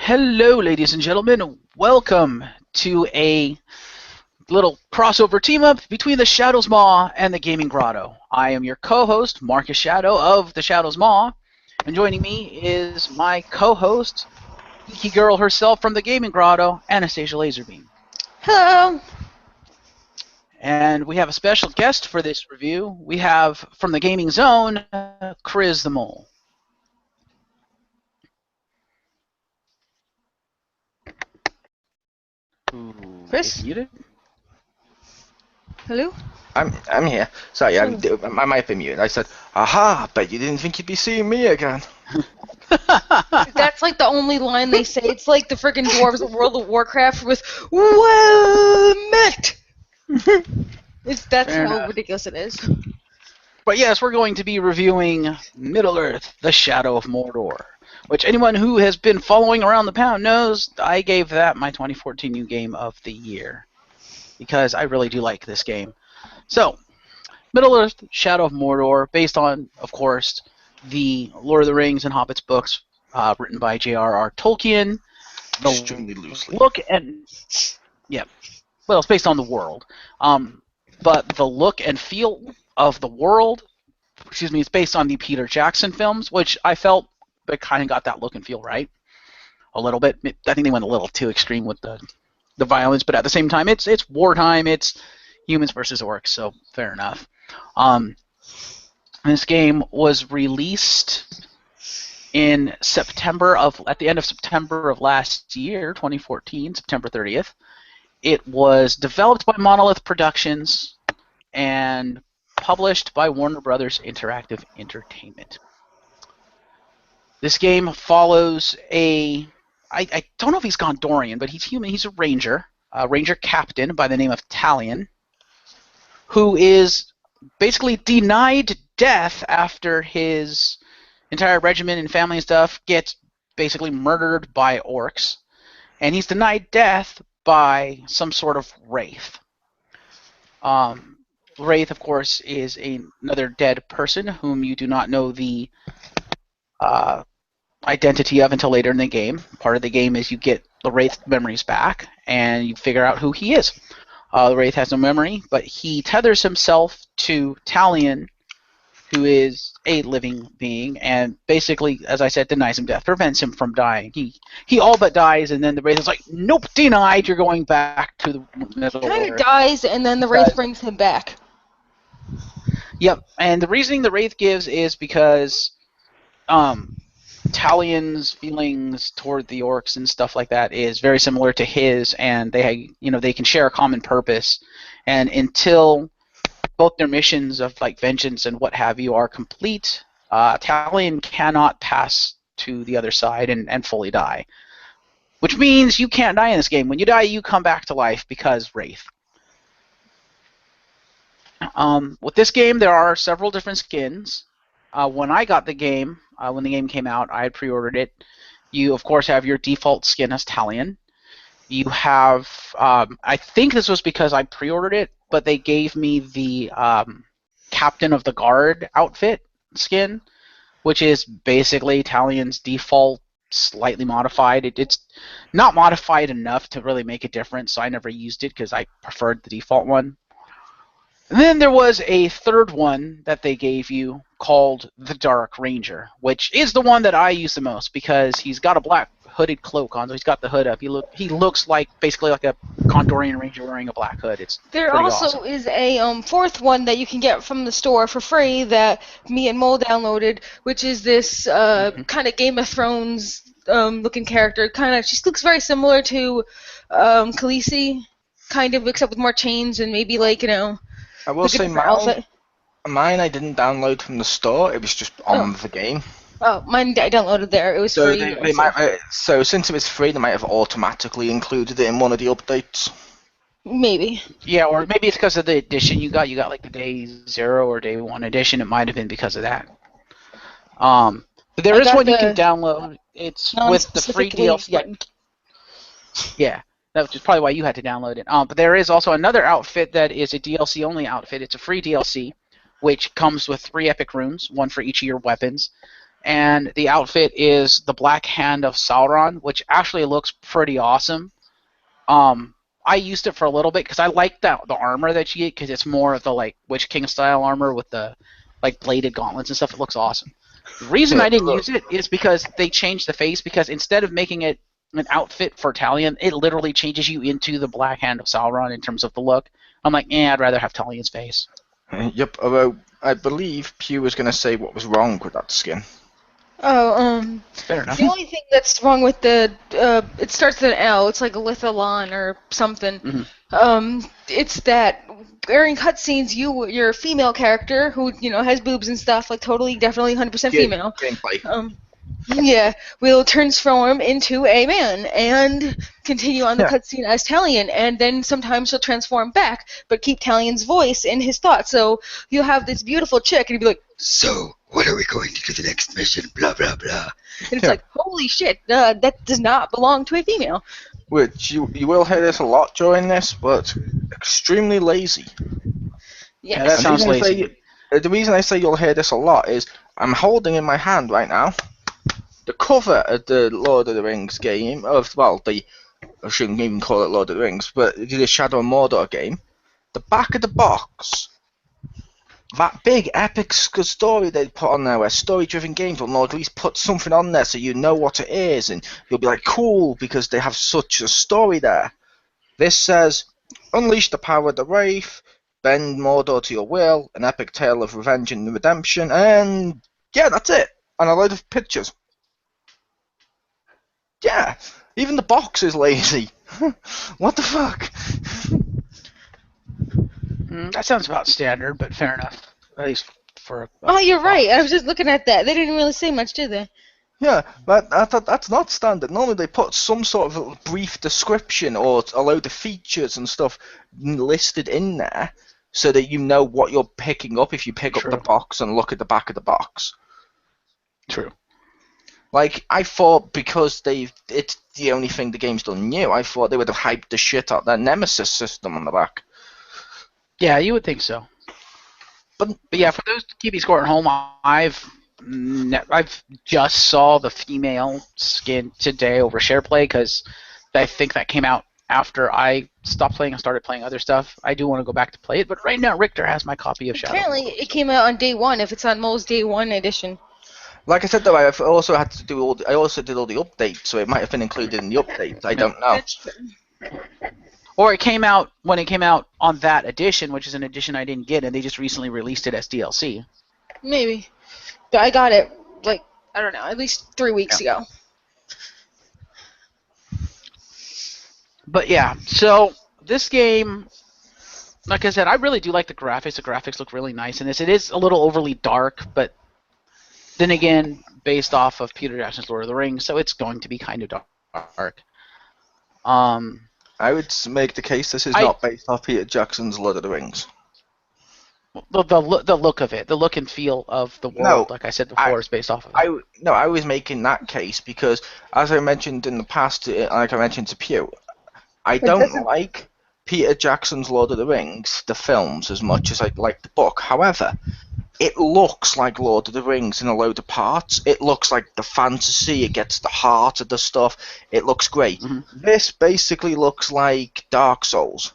Hello, ladies and gentlemen. Welcome to a little crossover team-up between the Shadow's Maw and the Gaming Grotto. I am your co-host, Marcus Shadow of the Shadow's Maw, and joining me is my co-host, Geeky Girl herself from the Gaming Grotto, Anastasia Laserbeam. Hello. And we have a special guest for this review. We have, from the Gaming Zone, Chriz The Mole. Chris? Muted? Hello? I'm here. Sorry, I might have been muted. I said, "Aha! Bet you didn't think you'd be seeing me again." That's like the only line they say. It's like the freaking dwarves of World of Warcraft with "Well met." That's Fair how enough. ridiculous it is. But yes, we're going to be reviewing Middle-earth, The Shadow of Mordor, which anyone who has been following around the pound knows I gave that my 2014 New Game of the Year, because I really do like this game. So, Middle-earth, Shadow of Mordor, based on, of course, the Lord of the Rings and Hobbits books written by J.R.R. Tolkien. Extremely loosely. Look and... Yeah. Well, it's based on the world. But the look and feel of the world, it's based on the Peter Jackson films, which I felt they kind of got that look and feel right a little bit. I think they went a little too extreme with the violence, but at the same time, it's wartime, it's humans versus orcs, so fair enough. This game was released in at the end of September of last year, 2014, September 30th. It was developed by Monolith Productions and published by Warner Brothers Interactive Entertainment. This game follows I don't know if he's Gondorian, but he's human. He's a ranger captain by the name of Talion, who is basically denied death after his entire regiment and family and stuff gets basically murdered by orcs. And he's denied death by some sort of wraith. Wraith, of course, is another dead person whom you do not know the identity of until later in the game. Part of the game is you get the Wraith memories back, and you figure out who he is. The Wraith has no memory, but he tethers himself to Talion, who is a living being, and basically, as I said, denies him death, prevents him from dying. He all but dies, and then the Wraith is like, "Nope, denied. You're going back to the Middle Earth." Kind of dies, and then the Wraith brings him back. Yep, and the reasoning the Wraith gives is because Talion's feelings toward the orcs and stuff like that is very similar to his, and they can share a common purpose. And until both their missions of like vengeance and what have you are complete, Talion cannot pass to the other side and fully die. Which means you can't die in this game. When you die, you come back to life because Wraith. With this game, there are several different skins. When I got the game, when the game came out, I had pre-ordered it. You, of course, have your default skin as Talion. You have, I think this was because I pre-ordered it, but they gave me the Captain of the Guard outfit skin, which is basically Talion's default, slightly modified. It's not modified enough to really make a difference, so I never used it because I preferred the default one. And then there was a third one that they gave you called the Dark Ranger, which is the one that I use the most because he's got a black hooded cloak on, so he's got the hood up. He looks like basically like a Gondorian ranger wearing a black hood. There also awesome. is a fourth one that you can get from the store for free that me and Mole downloaded, which is this kind of Game of Thrones looking character. She looks very similar to Khaleesi, kind of, except with more chains and maybe I will say mine I didn't download from the store. It was just on the game. Oh, mine I downloaded there. It was So free. so since it was free, they might have automatically included it in one of the updates. Maybe. Yeah, or maybe it's because of the edition you got. You got like the Day 0 or Day 1 edition. It might have been because of that. But there is one you can download. It's with the free DLC. Yeah. That's probably why you had to download it. But there is also another outfit that is a DLC-only outfit. It's a free DLC, which comes with 3 epic runes, one for each of your weapons. and the outfit is the Black Hand of Sauron, which actually looks pretty awesome. I used it for a little bit because I like the armor that you get because it's more of the like Witch King style armor with the like bladed gauntlets and stuff. It looks awesome. The reason I didn't use it is because they changed the face, because instead of making it an outfit for Talion, it literally changes you into the Black Hand of Sauron in terms of the look. I'm like, I'd rather have Talion's face. Yep, although I believe Pew was going to say what was wrong with that skin. Oh, Fair enough. The only thing that's wrong with the, it starts with an L, it's like Lithalon or something. Mm-hmm. It's that during cutscenes, you're a female character who, has boobs and stuff, like totally, definitely 100% female. Gameplay. Yeah, will transform into a man and continue on the cutscene as Talion, and then sometimes she'll transform back, but keep Talion's voice in his thoughts. So you'll have this beautiful chick, and you'll be like, "So, what are we going to do the next mission?" Blah blah blah. And it's like, holy shit, that does not belong to a female. Which you will hear this a lot during this, but extremely lazy. Yeah, that sounds lazy. The reason I say you'll hear this a lot is I'm holding in my hand right now the cover of the Lord of the Rings game, I shouldn't even call it Lord of the Rings, but the Shadow of Mordor game. The back of the box, that big epic story they put on there, where story-driven games will at least put something on there so you know what it is, and you'll be like, cool, because they have such a story there. This says, unleash the power of the Wraith, bend Mordor to your will, an epic tale of revenge and redemption, and yeah, that's it. And a load of pictures. Yeah, even the box is lazy. What the fuck? That sounds about standard, but fair enough. At least for. Oh, you're right. I was just looking at that. They didn't really say much, did they? Yeah, but that's not standard. Normally they put some sort of brief description or a load of features and stuff listed in there so that you know what you're picking up if you pick up the box and look at the back of the box. True. Like, I thought because it's the only thing the game's done new, I thought they would have hyped the shit out their Nemesis system on the back. Yeah, you would think so. But yeah, for those keeping score at home, I've just saw the female skin today over SharePlay because I think that came out after I stopped playing and started playing other stuff. I do want to go back to play it, but right now Richter has my copy of Shadow. Apparently, it came out on day one. If it's on Mole's day one edition. Like I said, though, I also did all the updates, so it might have been included in the updates. I don't know. Or it came out when it came out on that edition, which is an edition I didn't get, and they just recently released it as DLC. Maybe. But I got it, like, I don't know, at least 3 weeks ago. But yeah, so this game, like I said, I really do like the graphics. The graphics look really nice in this. It is a little overly dark, but then again, based off of Peter Jackson's Lord of the Rings, so it's going to be kind of dark. I would make the case this is not based off Peter Jackson's Lord of the Rings. The look of it, the look and feel of the world, like I said before, is based off of it. I was making that case because, as I mentioned in the past, like I mentioned to Pew, I don't like Peter Jackson's Lord of the Rings, the films, as much as I like the book. However, it looks like Lord of the Rings in a load of parts. It looks like the fantasy. It gets the heart of the stuff. It looks great. Mm-hmm. This basically looks like Dark Souls.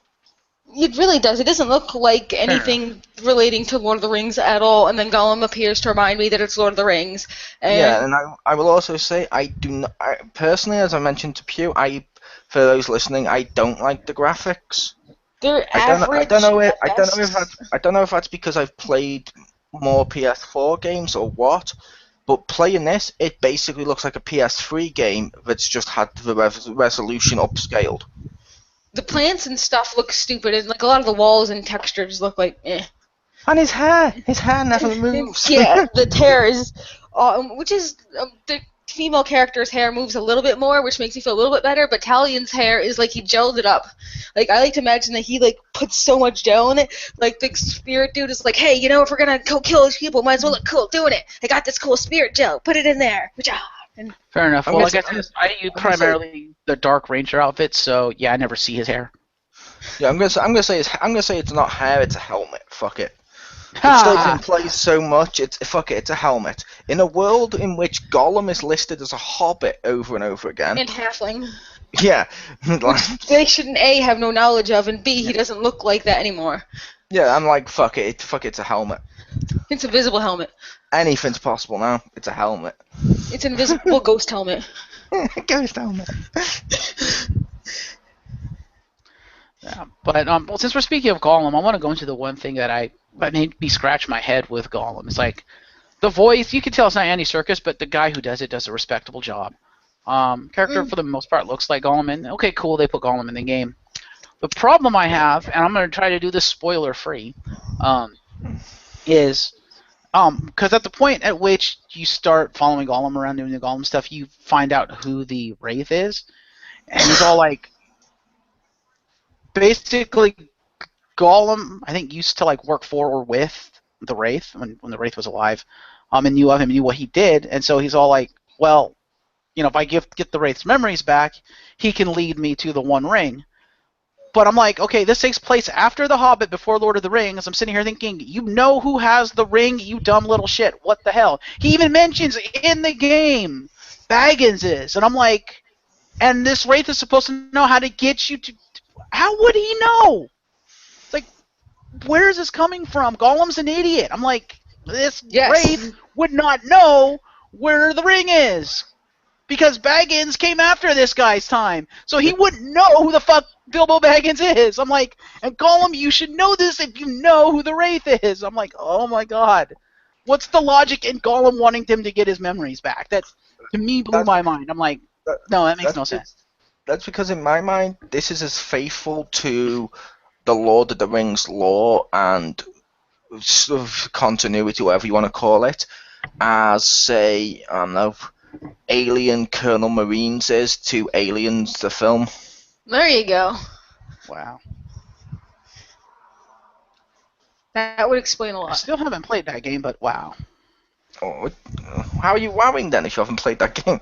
It really does. It doesn't look like anything relating to Lord of the Rings at all, and then Gollum appears to remind me that it's Lord of the Rings. And I will also say, personally, as I mentioned to Pew, for those listening, I don't like the graphics. They're average. I don't know if that's because I've played more PS4 games or what, but playing this, it basically looks like a PS3 game that's just had the resolution upscaled. The plants and stuff look stupid, and like a lot of the walls and textures look like eh. And his hair never moves. Yeah, the hair is, which is the female character's hair moves a little bit more, which makes me feel a little bit better. But Talion's hair is like he gelled it up. Like I like to imagine that he like puts so much gel in it. Like the spirit dude is like, hey, if we're gonna go kill these people, might as well look cool doing it. I got this cool spirit gel. Put it in there. Fair enough. Well, like I said, I use primarily the Dark Ranger outfits, so yeah, I never see his hair. Yeah, I'm gonna say it's not hair, it's a helmet. Fuck it. It's taken Ha! place so much. It's a helmet. In a world in which Gollum is listed as a hobbit over and over again. And halfling. Yeah. Which they shouldn't A, have no knowledge of, and B, he doesn't look like that anymore. Yeah, I'm like, fuck it. It's a helmet. It's a visible helmet. Anything's possible now. It's a helmet. It's an invisible ghost helmet. Ghost helmet. Yeah, but well, since we're speaking of Gollum, I want to go into the one thing that made me scratch my head with Gollum. It's like the voice. You can tell it's not Andy Serkis, but the guy who does it does a respectable job. Character for the most part looks like Gollum, and okay, cool, they put Gollum in the game. The problem I have, and I'm going to try to do this spoiler free, is because at the point at which you start following Gollum around doing the Gollum stuff, you find out who the Wraith is, and he's all like, basically, Gollum, I think, used to like work for or with the Wraith when the Wraith was alive, and knew of him, knew what he did, and so he's all like, well, if I get the Wraith's memories back, he can lead me to the One Ring. But I'm like, okay, this takes place after The Hobbit, before Lord of the Rings. I'm sitting here thinking, you know who has the ring, you dumb little shit. What the hell? He even mentions in the game Baggins is. And I'm like, and this Wraith is supposed to know how to get you to... How would he know? It's like, where is this coming from? Gollum's an idiot. I'm like, this Wraith would not know where the ring is. Because Baggins came after this guy's time. So he wouldn't know who the fuck Bilbo Baggins is. I'm like, and Gollum, you should know this if you know who the Wraith is. I'm like, oh my god. What's the logic in Gollum wanting him to get his memories back? That, to me, blew my mind. I'm like, no, that makes no sense. That's because in my mind, this is as faithful to the Lord of the Rings lore and sort of continuity, whatever you want to call it, as, say, I don't know, Alien Colonel Marines is to Aliens the film. There you go. Wow. That would explain a lot. I still haven't played that game, but wow. Oh, how are you wowing then if you haven't played that game?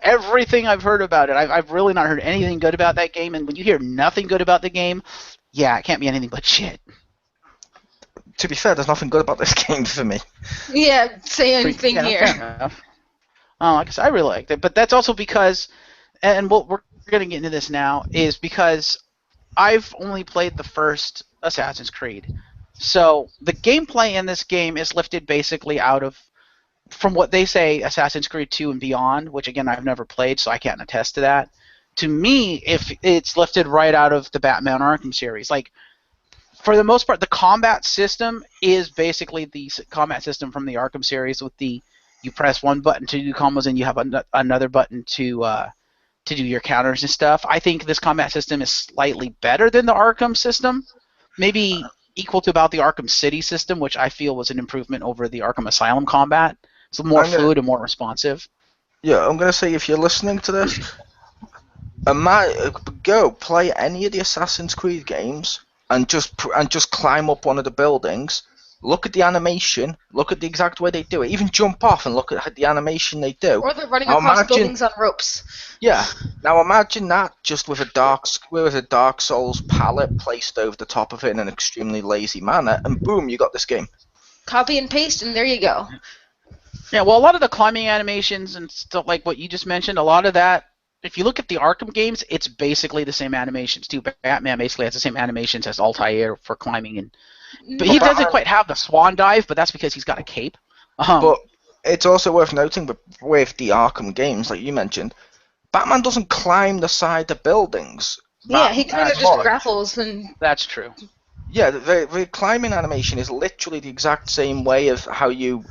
Everything I've heard about it, I've really not heard anything good about that game, and when you hear nothing good about the game, yeah, it can't be anything but shit. To be fair, there's nothing good about this game for me. Yeah, say anything here. Fair enough. Like I said, I really liked it, but that's also because, and what we're going to get into this now, is because I've only played the first Assassin's Creed. So the gameplay in this game is lifted basically out of, from what they say, Assassin's Creed 2 and beyond, which again I've never played, so I can't attest to that. To me, if it's lifted right out of the Batman Arkham series, like, for the most part, the combat system is basically the combat system from the Arkham series with the, you press one button to do combos and you have another button to do your counters and stuff. I think this combat system is slightly better than the Arkham system, maybe equal to about the Arkham City system, which I feel was an improvement over the Arkham Asylum combat. It's more fluid and more responsive. Yeah, I'm going to say, if you're listening to this, go play any of the Assassin's Creed games and just climb up one of the buildings, look at the animation, look at the exact way they do it, even jump off and look at the animation they do. Or they're running across buildings on ropes. Yeah. Now imagine that just with a Dark Souls palette placed over the top of it in an extremely lazy manner, and boom, you got this game. Copy and paste, and there you go. Yeah, well, a lot of the climbing animations and stuff like what you just mentioned, a lot of that, if you look at the Arkham games, it's basically the same animations too. Batman basically has the same animations as Altair for climbing, but he doesn't quite have the swan dive, but that's because he's got a cape. But it's also worth noting with the Arkham games, like you mentioned, Batman doesn't climb the side of buildings. Yeah, he kind of just grapples and... That's true. Yeah, the climbing animation is literally the exact same way of how you...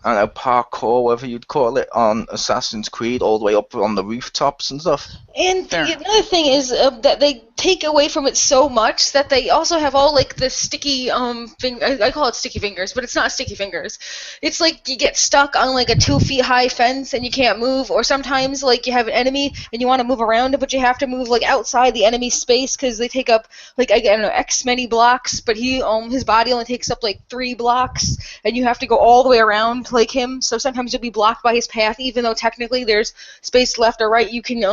I don't know, parkour, whatever you'd call it, on Assassin's Creed, all the way up on the rooftops and stuff. And another thing is that they take away from it so much that they also have all, like, the sticky, I call it sticky fingers, but it's not sticky fingers. It's like you get stuck on, like, a 2 feet high fence and you can't move, or sometimes, like, you have an enemy and you want to move around it, but you have to move, like, outside the enemy space because they take up, like, I don't know, X many blocks, but his body only takes up, like, 3 blocks, and you have to go all the way around like him, so sometimes you'll be blocked by his path, even though technically there's space left or right you can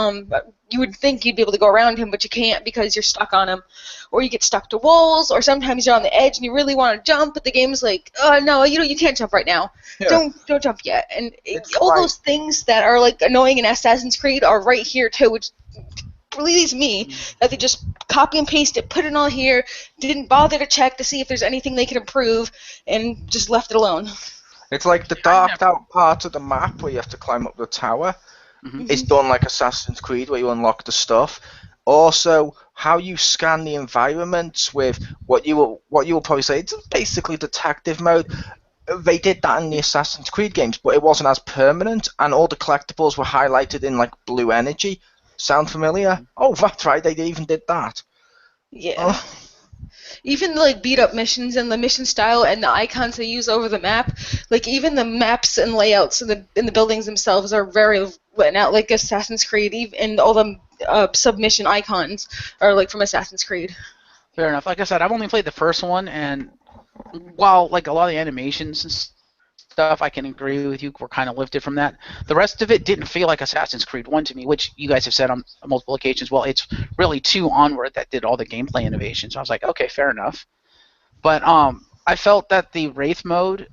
you would think you'd be able to go around him, but you can't because you're stuck on him, or you get stuck to walls, or sometimes you're on the edge and you really want to jump, but the game's like, oh no, you can't jump right now. Yeah. Don't jump yet. And all like- those things that are like annoying in Assassin's Creed are right here too, which relieves me that they just copy and paste it, put it on here, didn't bother to check to see if there's anything they could improve, and just left it alone. It's like the darked out part of the map where you have to climb up the tower. It's done like Assassin's Creed where you unlock the stuff. Also, how you scan the environments with what you will probably say it's basically detective mode. They did that in the Assassin's Creed games, but it wasn't as permanent, and all the collectibles were highlighted in like blue energy. Sound familiar? Oh, that's right, they even did that. Yeah. Oh. Even the like beat up missions and the mission style and the icons they use over the map, like even the maps and layouts in the buildings themselves are very written out like Assassin's Creed, and all the submission icons are like from Assassin's Creed. Fair enough. Like I said, I've only played the first one, and while like a lot of the animations and stuff, I can agree with you, were kind of lifted from that. The rest of it didn't feel like Assassin's Creed 1 to me, which you guys have said on multiple occasions. Well, it's really 2 onward that did all the gameplay innovations. So I was like, okay, fair enough. But I felt that the Wraith mode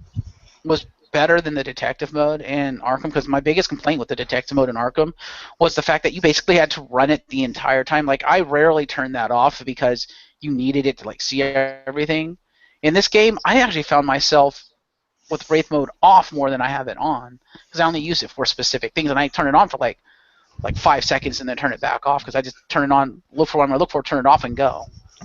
was better than the detective mode in Arkham, because my biggest complaint with the detective mode in Arkham was the fact that you basically had to run it the entire time. Like, I rarely turned that off because you needed it to like see everything. In this game, I actually found myself with Wraith mode off more than I have it on, because I only use it for specific things, and I turn it on for like 5 seconds and then turn it back off, because I just turn it on, look for what I look for, turn it off, and go.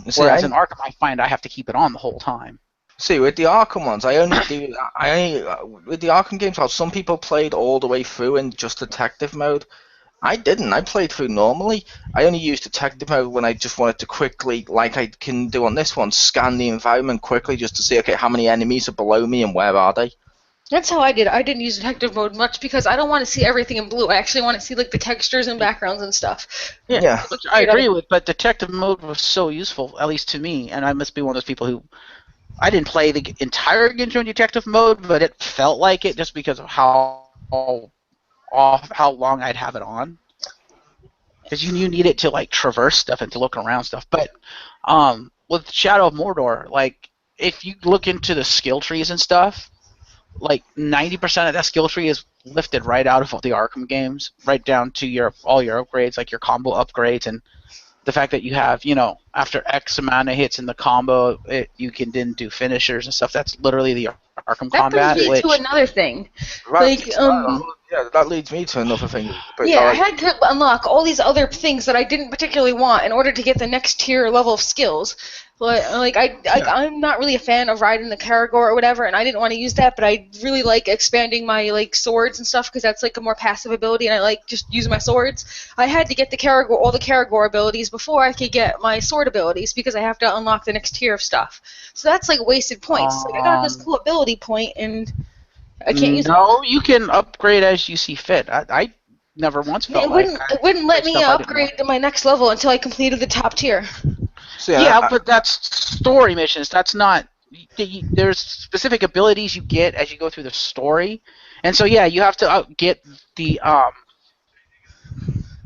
See, Whereas in Arkham, I find I have to keep it on the whole time. See, with the Arkham ones, with the Arkham games, how some people played all the way through in just detective mode. I didn't. I played through normally. I only used detective mode when I just wanted to quickly, like I can do on this one, scan the environment quickly just to see, okay, how many enemies are below me and where are they. That's how I did it. I didn't use detective mode much because I don't want to see everything in blue. I actually want to see like the textures and backgrounds and stuff. Yeah. Which I agree with, but detective mode was so useful, at least to me, and I must be one of those people who I didn't play the entire game in detective mode, but it felt like it just because of how long I'd have it on. Because you need it to like traverse stuff and to look around stuff. But with Shadow of Mordor, like if you look into the skill trees and stuff, like 90% of that skill tree is lifted right out of the Arkham games, right down to all your upgrades, like your combo upgrades, and the fact that you have, after X amount of hits in the combo, you can then do finishers and stuff. That's literally the Arkham combat. That brings me to another thing. Right. Like, yeah, that leads me to another thing. But yeah, I had to unlock all these other things that I didn't particularly want in order to get the next tier level of skills. I'm not really a fan of riding the Karagor or whatever, and I didn't want to use that, but I really like expanding my like swords and stuff because that's like a more passive ability, and I like just using my swords. I had to get all the Karagor abilities before I could get my sword abilities because I have to unlock the next tier of stuff. So that's like wasted points. Like I got this cool ability point, and I can't use it. No, you can upgrade as you see fit. I never once felt it wouldn't let me upgrade to my next level until I completed the top tier. So, but that's story missions. That's not. There's specific abilities you get as you go through the story, and so yeah, you have to get the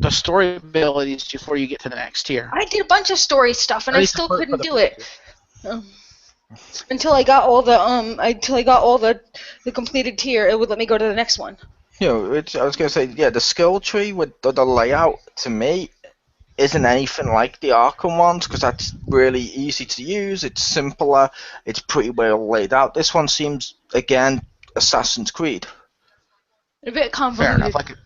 story abilities before you get to the next tier. I did a bunch of story stuff, and I still couldn't do it until I got all the completed tier. It would let me go to the next one. I was gonna say, the skill tree with the layout to me isn't anything like the Arkham ones, because that's really easy to use, it's simpler, it's pretty well laid out. This one seems, again, Assassin's Creed. A bit convoluted. Fair enough. Like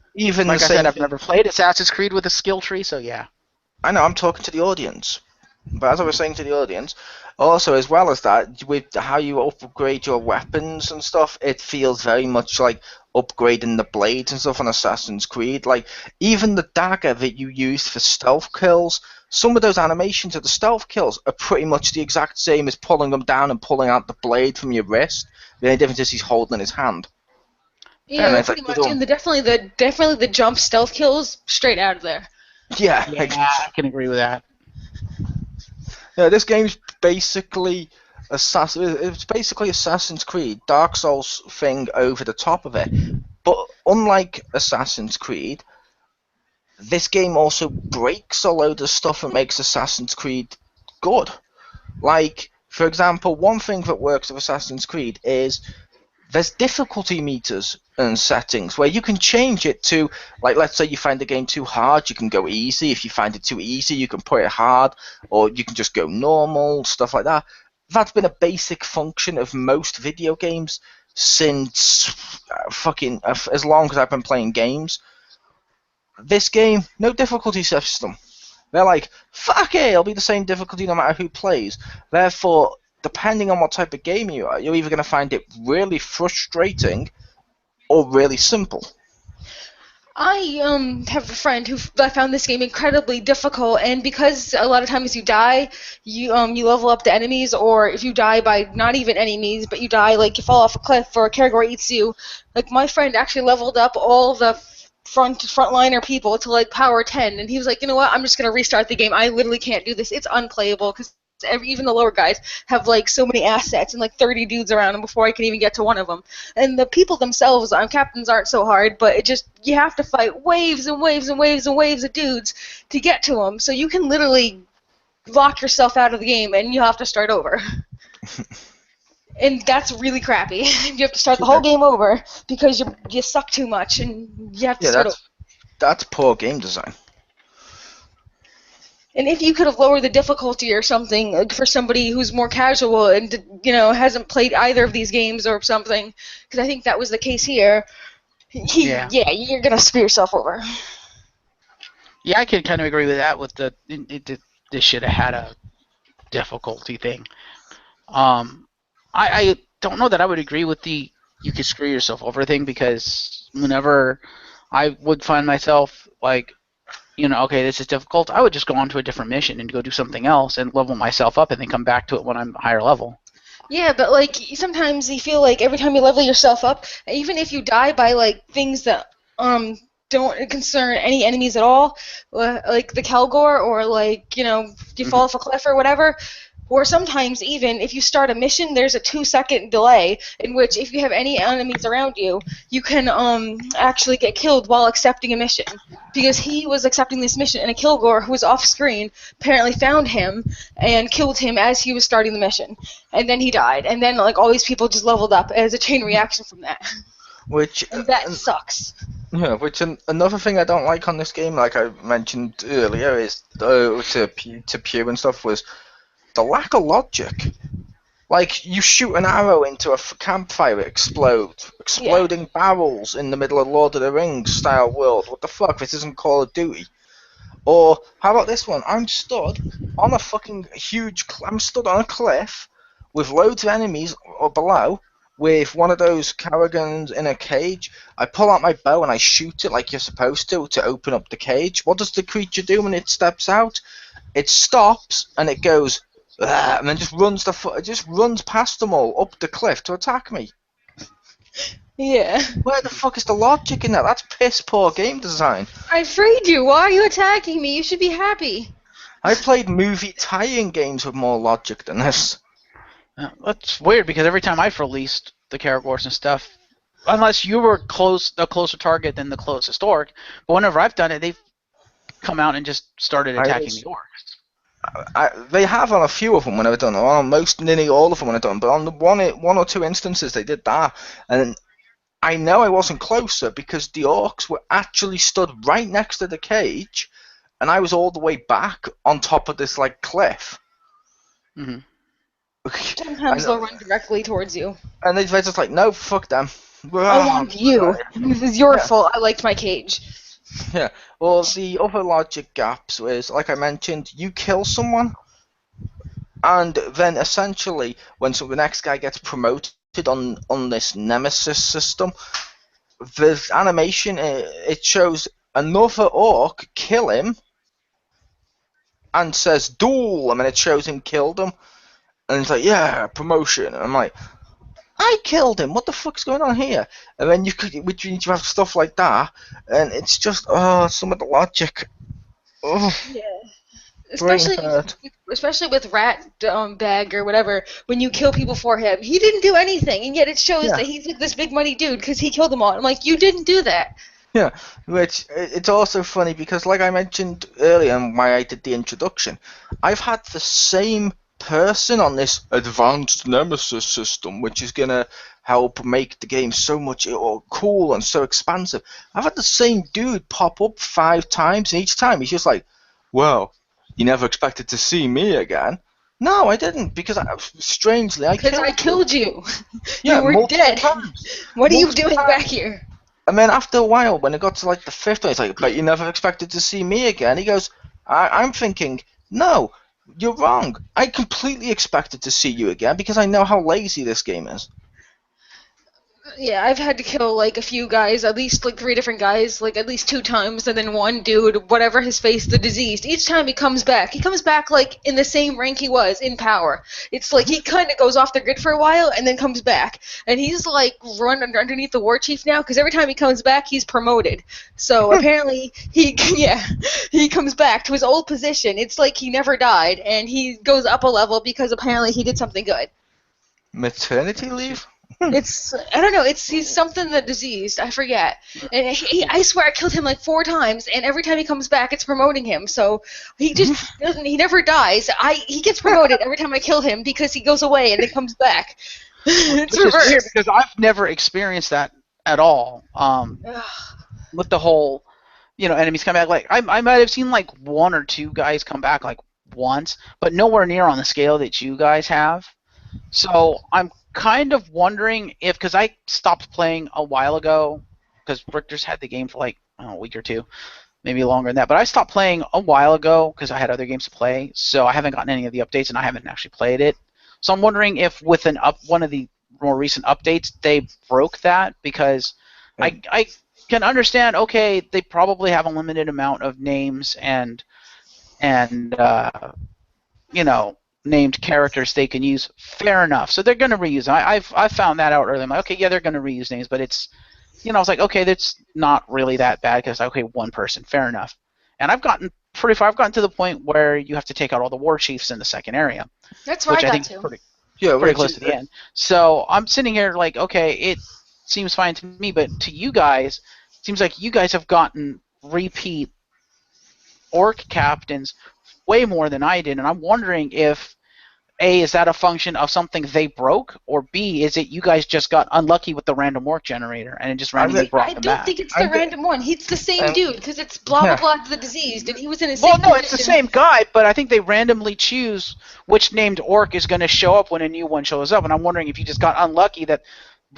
I said, I've never played Assassin's Creed with a skill tree, so yeah. I know, I'm talking to the audience. But as I was saying to the audience, also as well as that, with how you upgrade your weapons and stuff, it feels very much like upgrading the blades and stuff on Assassin's Creed. Like, even the dagger that you used for stealth kills, some of those animations of the stealth kills are pretty much the exact same as pulling them down and pulling out the blade from your wrist. The only difference is he's holding in his hand. Yeah, pretty much. And definitely the jump stealth kills straight out of there. Yeah, I can agree with that. Yeah, this game's basically it's basically Assassin's Creed, Dark Souls thing over the top of it. But unlike Assassin's Creed, this game also breaks a load of stuff and makes Assassin's Creed good. Like, for example, one thing that works with Assassin's Creed is there's difficulty meters and settings where you can change it to, like, let's say you find the game too hard, you can go easy. If you find it too easy, you can put it hard, or you can just go normal, stuff like that. That's been a basic function of most video games since fucking as long as I've been playing games. This game, no difficulty system. They're like, fuck it, it'll be the same difficulty no matter who plays. Therefore, depending on what type of game you are, you're either going to find it really frustrating or really simple. I have a friend who I found this game incredibly difficult, and because a lot of times you die, you level up the enemies, or if you die by not even enemies, but you die like you fall off a cliff or a category eats you. Like my friend actually leveled up all the frontliner people to like power 10, and he was like, you know what? I'm just gonna restart the game. I literally can't do this. It's unplayable because even the lower guys have like so many assets and like 30 dudes around them before I can even get to one of them. And the people themselves, captains aren't so hard, but it just you have to fight waves and waves and waves and waves of dudes to get to them. So you can literally lock yourself out of the game and you have to start over. And that's really crappy. You have to start the whole game over because you suck too much and you have to start over. That's poor game design. And if you could have lowered the difficulty or something like for somebody who's more casual and hasn't played either of these games or something, because I think that was the case here, you're gonna screw yourself over. Yeah, I can kind of agree with that. With this should have had a difficulty thing. I don't know that I would agree with the you could screw yourself over thing, because whenever I would find myself like, okay, this is difficult, I would just go on to a different mission and go do something else and level myself up and then come back to it when I'm higher level. Yeah, but like sometimes you feel like every time you level yourself up, even if you die by like things that don't concern any enemies at all, like the Kelgor, or like you fall off a cliff or whatever. Or sometimes even if you start a mission, there's a 2-second delay in which if you have any enemies around you, you can actually get killed while accepting a mission. Because he was accepting this mission, and a Kilgore who was off screen apparently found him and killed him as he was starting the mission. And then he died. And then like all these people just leveled up as a chain reaction from that. And that sucks. Yeah, another thing I don't like on this game, like I mentioned earlier, is to Pew and stuff, was the lack of logic. Like, you shoot an arrow into a campfire, exploding barrels in the middle of Lord of the Rings style world. What the fuck? This isn't Call of Duty. Or how about this one? I'm stood on a fucking I'm stood on a cliff with loads of enemies below, with one of those caragans in a cage. I pull out my bow and I shoot it like you're supposed to open up the cage. What does the creature do when it steps out? It stops and it goes, and then just runs past them all up the cliff to attack me. Yeah. Where the fuck is the logic in that? That's piss poor game design. I freed you. Why are you attacking me? You should be happy. I played movie tie-in games with more logic than this. That's weird, because every time I've released the Caragors and stuff, unless you were a closer target than the closest orc, but whenever I've done it, they've come out and just started attacking the orcs. They have on a few of them when I've done it. On nearly all of them when I've done it. But on the one or two instances they did that. And I know I wasn't closer because the orcs were actually stood right next to the cage, and I was all the way back on top of this like cliff. Mm-hmm. Sometimes they'll run directly towards you. And they're just like, no, fuck them. I want you. This is your fault. I liked my cage. Yeah, well, the other logic gaps is, like I mentioned, you kill someone, and then essentially, when the next guy gets promoted on this nemesis system, the animation, it shows another orc kill him, and says, duel, and then it shows him killed him, and it's like, yeah, promotion, and I'm like, I killed him. What the fuck's going on here? And then you have stuff like that, and it's just some of the logic. Oh, yeah, especially with Rat Bag or whatever. When you kill people for him, he didn't do anything, and yet it shows that he's like this big money dude because he killed them all. I'm like, you didn't do that. Yeah, which it's also funny because, like I mentioned earlier, and why I did the introduction, I've had the same person on this advanced Nemesis system, which is gonna help make the game so much cool and so expansive. I've had the same dude pop up 5 times, and each time he's just like, "Well, you never expected to see me again." No, I didn't, because strangely I Because I killed you. killed you. Yeah, You were multiple dead. times. What are you Multiple doing times. back here? And then after a while, when it got to like the fifth one, he's like, "But you never expected to see me again." He goes, I'm thinking, no, you're wrong. I completely expected to see you again because I know how lazy this game is." Yeah, I've had to kill like a few guys, at least like 3 different guys, like at least 2 times, and then one dude, whatever his face, the diseased. Each time he comes back like in the same rank he was in power. It's like he kind of goes off the grid for a while and then comes back, and he's like run underneath the war chief now because every time he comes back he's promoted. So apparently yeah, he comes back to his old position. It's like he never died, and he goes up a level because apparently he did something good. Maternity leave? It's I don't know. He's something that diseased. I forget. And I swear I killed him like 4 times, and every time he comes back, it's promoting him. So he just doesn't. He never dies. He gets promoted every time I kill him because he goes away and then comes back. It's Which is weird reversed. because I've never experienced that at all. With the whole, enemies come back. Like I might have seen like 1 or 2 guys come back like once, but nowhere near on the scale that you guys have. So I'm kind of wondering if, because I stopped playing a while ago, because Richter's had the game for like a week or 2, maybe longer than that. But I stopped playing a while ago because I had other games to play, so I haven't gotten any of the updates and I haven't actually played it. So I'm wondering if with one of the more recent updates they broke that, because I can understand. Okay, they probably have a limited amount of names and named characters they can use. Fair enough. So they're going to reuse them. I've found that out early. I'm like, okay, yeah, they're going to reuse names, but it's, I was like, okay, that's not really that bad because okay, one person, fair enough. And I've gotten pretty far. I've gotten to the point where you have to take out all the war chiefs in the second area, That's where I which I got think is to. Yeah, pretty which close to the end. So I'm sitting here like, okay, it seems fine to me, but to you guys, it seems like you guys have gotten repeat orc captains way more than I did, and I'm wondering if A, is that a function of something they broke, or B, is it you guys just got unlucky with the random orc generator and it just randomly brought I them don't think back? it's the random one. He's the same dude because it's blah blah yeah, blah the diseased, and he was in the Well, same no, it's the position. same guy, but I think they randomly choose which named orc is going to show up when a new one shows up, and I'm wondering if you just got unlucky that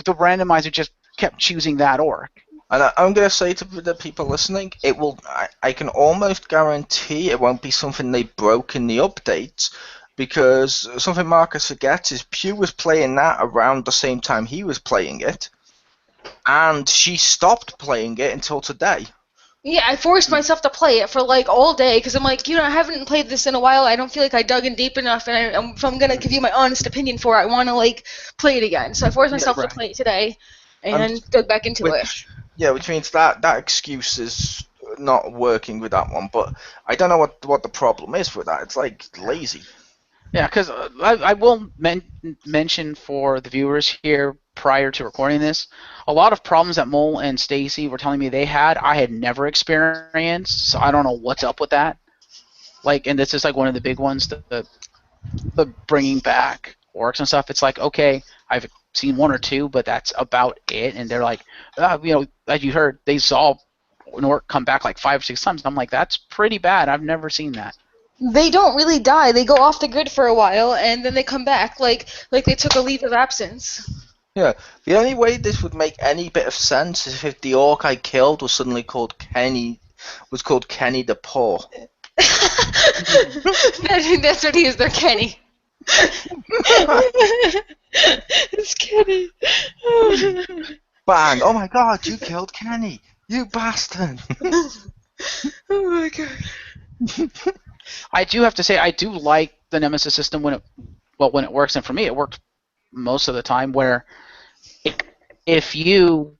the randomizer just kept choosing that orc. and I'm going to say to the people listening, it will. I can almost guarantee it won't be something they broke in the updates, because something Marcus forgets is Pew was playing that around the same time he was playing it, and she stopped playing it until today. Yeah, I forced myself to play it for like all day because I'm like, I haven't played this in a while. I don't feel like I dug in deep enough, and if I'm gonna give you my honest opinion for it, I want to like play it again. So I forced myself to right. play it today, And and dug back into it. which means that excuse is not working with that one. But I don't know what the problem is with that. It's like lazy. Yeah, because I will mention for the viewers here prior to recording this, a lot of problems that Mole and Stacy were telling me they had, I had never experienced, so I don't know what's up with that. Like, and this is like one of the big ones, the bringing back orcs and stuff. It's like, okay, I've seen 1 or 2, but that's about it. And they're like, as you heard, they saw an orc come back like 5 or 6 times. I'm like, that's pretty bad. I've never seen that. They don't really die. They go off the grid for a while, and then they come back like they took a leave of absence. Yeah, the only way this would make any bit of sense is if the orc I killed was suddenly called Kenny the Poor. That's what he is. They're Kenny. It's Kenny. Bang! Oh my God, you killed Kenny! You bastard! Oh my god. I do have to say, I do like the Nemesis system when it works, and for me, it worked most of the time. Where if you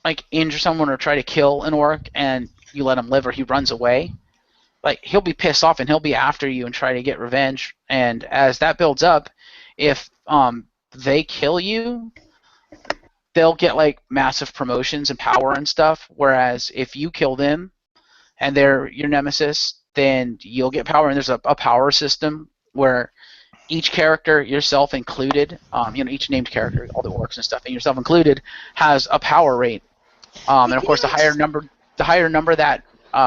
like injure someone or try to kill an orc and you let him live or he runs away, like he'll be pissed off and he'll be after you and try to get revenge. And as that builds up, if they kill you, they'll get like massive promotions and power and stuff. Whereas if you kill them and they're your nemesis, then you'll get power. And there's a power system where each character, yourself included, each named character, all the orcs and stuff, and yourself included, has a power rate. And of course, the higher number that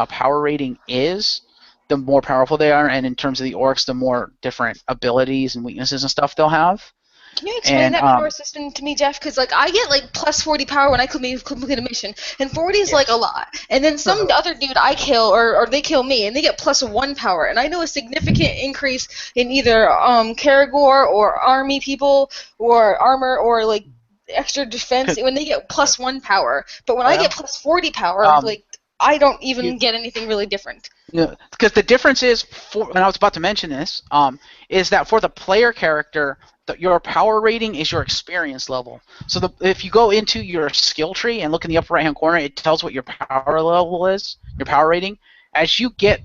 power rating is, the more powerful they are. And in terms of the orcs, the more different abilities and weaknesses and stuff they'll have. Can you explain that power system to me, Jeff? Because like I get like plus 40 power when I complete a mission, and 40 is like a lot. And then some other dude I kill, or they kill me, and they get plus 1 power. And I know a significant increase in either Karagor or army people or armor or like extra defense when they get plus 1 power. But when I get plus 40 power, like I don't even get anything really different. Yeah, because the difference is, and I was about to mention this, is that for the player character, your power rating is your experience level. So if you go into your skill tree and look in the upper right-hand corner, it tells what your power level is, your power rating. As you get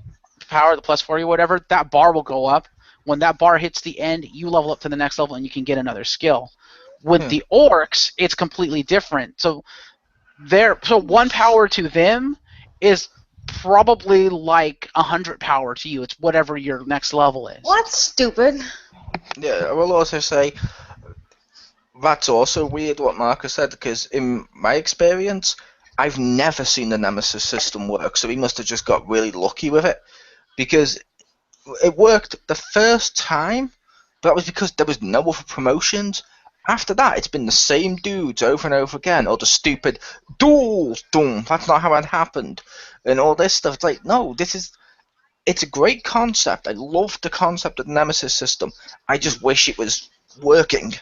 power, the plus 40 or whatever, that bar will go up. When that bar hits the end, you level up to the next level and you can get another skill. With the orcs, it's completely different. So 1 power to them is probably like 100 power to you. It's whatever your next level is. Well, that's stupid. Yeah, I will also say that's also weird what Marcus said, because in my experience, I've never seen the Nemesis system work, so he must have just got really lucky with it, because it worked the first time, but that was because there was no other promotions. After that, it's been the same dudes over and over again, or the stupid duels, that's not how it happened, and all this stuff. It's like, no, it's a great concept. I love the concept of the Nemesis system. I just wish it was working.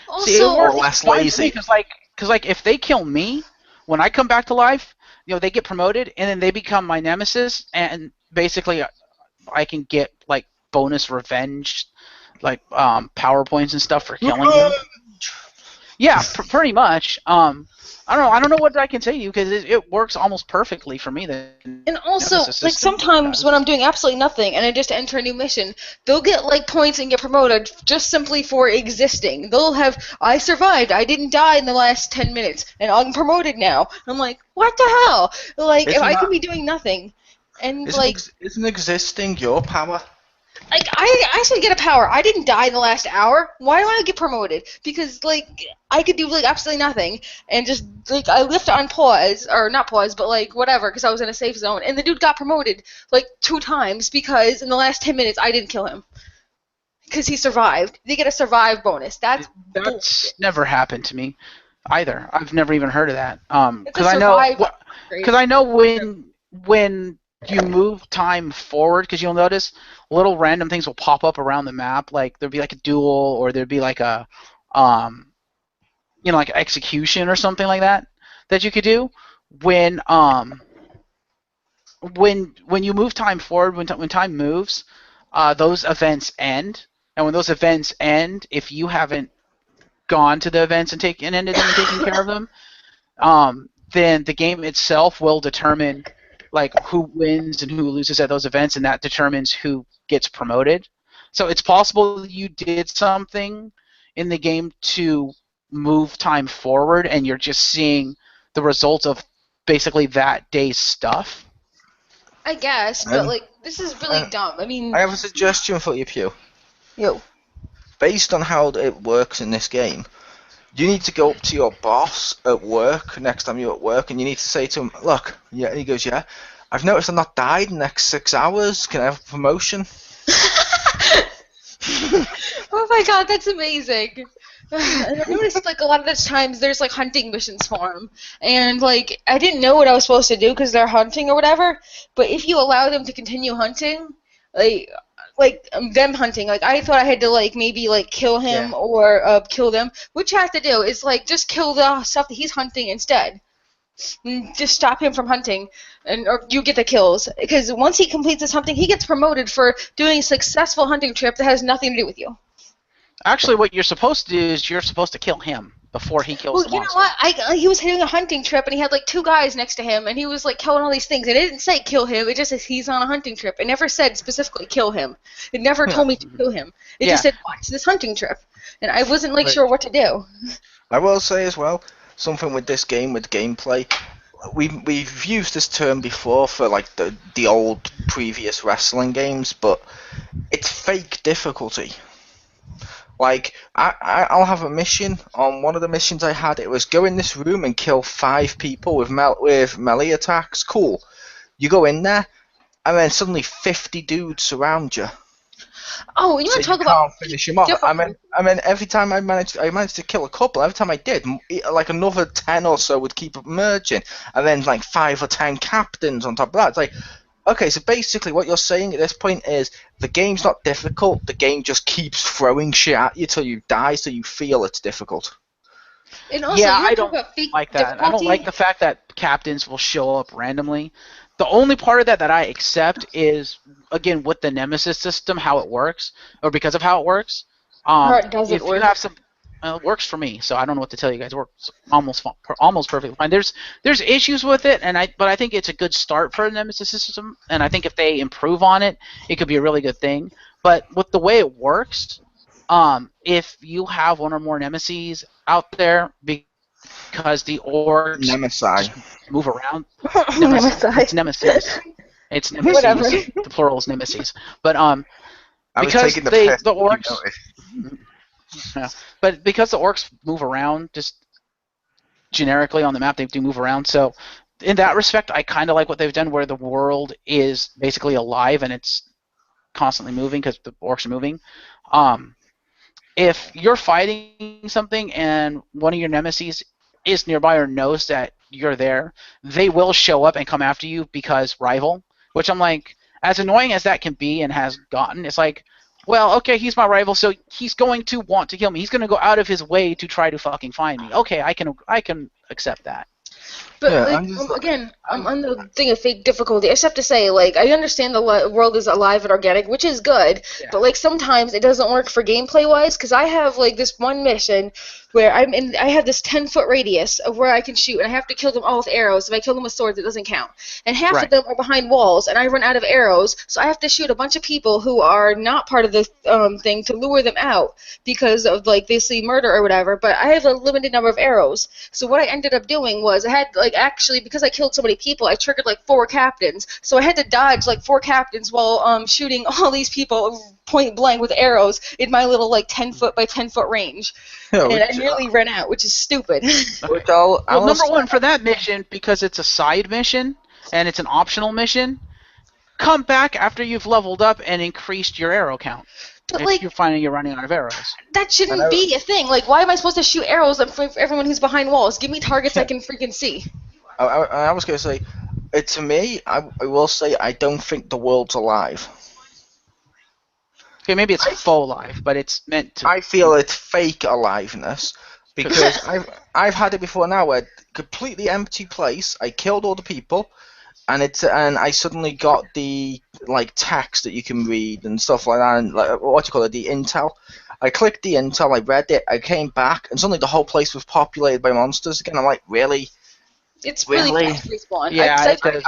Also, or less lazy. Because if they kill me, when I come back to life, they get promoted, and then they become my nemesis, and basically I can get like bonus revenge, like power points and stuff for killing you. Yeah, pretty much. I don't know what I can say to you, because it works almost perfectly for me. And also, like sometimes when I'm doing absolutely nothing and I just enter a new mission, they'll get like points and get promoted just simply for existing. They'll have, I survived, I didn't die in the last 10 minutes, and I'm promoted now. I'm like, what the hell? Like, if I could be doing nothing, and isn't existing your power? Like, I should get a power. I didn't die in the last hour. Why do I get promoted? Because, like, I could do, like, absolutely nothing. And just, like, I left on pause. Or not pause, but, like, whatever, because I was in a safe zone. And the dude got promoted, like, 2 times because in the last 10 minutes I didn't kill him. Because he survived. They get a survive bonus. That's never happened to me either. I've never even heard of that. Because I know when you move time forward, because you'll notice little random things will pop up around the map, like there'd be like a duel, or there'd be like a like execution or something like that you could do when you move time forward, when time moves, those events end, and when those events end, if you haven't gone to the events and ended them and taken care of them, then the game itself will determine like who wins and who loses at those events, and that determines who gets promoted. So it's possible you did something in the game to move time forward, and you're just seeing the results of basically that day's stuff. I guess, but like, this is really dumb. I mean, I have a suggestion for you, Pew. Yo. Based on how it works in this game, you need to go up to your boss at work next time you're at work, and you need to say to him, look, yeah, and he goes, yeah, I've noticed I've not died in the next 6 hours. Can I have a promotion? Oh my god, that's amazing. And I noticed, like, a lot of the times there's, like, hunting missions for them. And, like, I didn't know what I was supposed to do because they're hunting or whatever. But if you allow them to continue hunting, like them hunting, like, I thought I had to, like, maybe, like, kill him or kill them. What you have to do is, like, just kill the stuff that he's hunting instead. And just stop him from hunting, or you get the kills. Because once he completes his hunting, he gets promoted for doing a successful hunting trip that has nothing to do with you. Actually, what you're supposed to do is you're supposed to kill him before he kills the monster. Well, you know what? He was doing a hunting trip, and he had, like, 2 guys next to him, and he was, like, killing all these things. And it didn't say kill him. It just says he's on a hunting trip. It never said specifically kill him. It never told me to kill him. It just said watch this hunting trip. And I wasn't, like, sure what to do. I will say as well, something with this game with gameplay. We've used this term before for like the old previous wrestling games, but it's fake difficulty. Like I'll have a mission. On one of the missions I had, it was go in this room and kill 5 people with melee attacks. Cool. You go in there, and then suddenly 50 dudes surround you. Oh, you So want to talk you about can't finish him off. I mean, every time I managed to kill a couple. Every time I did, like another 10 or so would keep emerging, and then like 5 or 10 captains on top of that. It's like, okay, so basically what you're saying at this point is the game's not difficult. The game just keeps throwing shit at you till you die, so you feel it's difficult. And also, Yeah, you I want to talk don't about fake like that. I don't difficulty? like the fact that captains will show up randomly. The only part of that I accept is, again, with the Nemesis system, how it works, or because of how it works. Or doesn't If you work. have some, it works for me, so I don't know what to tell you guys. It works almost perfectly fine. There's issues with it, but I think it's a good start for the Nemesis system, and I think if they improve on it, it could be a really good thing. But with the way it works, if you have one or more nemesis out there, because the orcs Nemesis. just move around. Nemesis. It's nemesis. It's nemesis. Whatever. The plural is nemesis. But I was because taking the piss. the You orcs, noticed. yeah, but because the orcs move around just generically on the map, they do move around. So in that respect, I kind of like what they've done, where the world is basically alive and it's constantly moving because the orcs are moving. If you're fighting something and one of your nemesis is nearby or knows that you're there, they will show up and come after you because rival. Which I'm like, as annoying as that can be and has gotten, it's like, well, okay, he's my rival, so he's going to want to kill me. He's going to go out of his way to try to fucking find me. Okay, I can accept that. But Yeah, like, I'm just again, on the thing of fake difficulty, I just have to say, like, I understand the world is alive and organic, which is good. Yeah. But like sometimes it doesn't work for gameplay wise, because I have like this one mission where I have this 10-foot radius of where I can shoot, and I have to kill them all with arrows. If I kill them with swords, it doesn't count. And half of Right. them are behind walls, and I run out of arrows, so I have to shoot a bunch of people who are not part of the thing to lure them out because of like they see murder or whatever. But I have a limited number of arrows, so what I ended up doing was I had like actually because I killed so many people, I triggered like 4 captains, so I had to dodge like 4 captains while shooting all these people point blank with arrows in my little like 10-foot by 10-foot range. Yeah, And I nearly ran out, which is stupid. which Well, number one, for that mission, because it's a side mission and it's an optional mission, come back after you've leveled up and increased your arrow count. But If like you're finding you're running out of arrows. that shouldn't be a thing. Like, why am I supposed to shoot arrows for everyone who's behind walls? Give me targets I can freaking see. I was going to say, to me, I will say I don't think the world's alive. Okay, maybe it's faux life, but it's meant to. I feel it's fake aliveness because I've had it before now where completely empty place. I killed all the people, and I suddenly got the like text that you can read and stuff like that, and like what do you call it, the intel. I clicked the intel, I read it, I came back, and suddenly the whole place was populated by monsters again. I'm like, really? It's really Really? fast respawn. Yeah, I it does.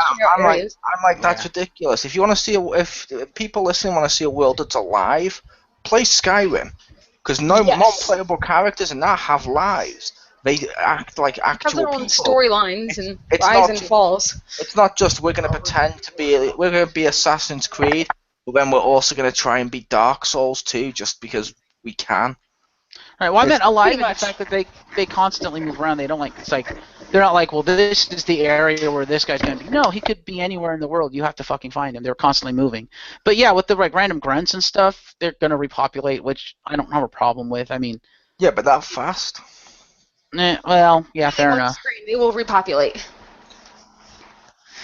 I'm like, that's ridiculous. If you want to see, if people listening want to see a world that's alive, play Skyrim, because non-playable characters in that have lives. They act like actual have their own people. storylines and it's rise not and ju- falls. It's not just we're gonna pretend to be. We're gonna be Assassin's Creed, but then we're also gonna try and be Dark Souls too, just because we can. Right. Well, I meant alive in the much. fact that they constantly move around. They don't like. It's like they're not like, well, this is the area where this guy's gonna be. No, he could be anywhere in the world. You have to fucking find him. They're constantly moving. But yeah, with the like random grunts and stuff, they're gonna repopulate, which I don't have a problem with. I mean, Yeah, but that fast. well, yeah, fair On enough. screen, they will repopulate.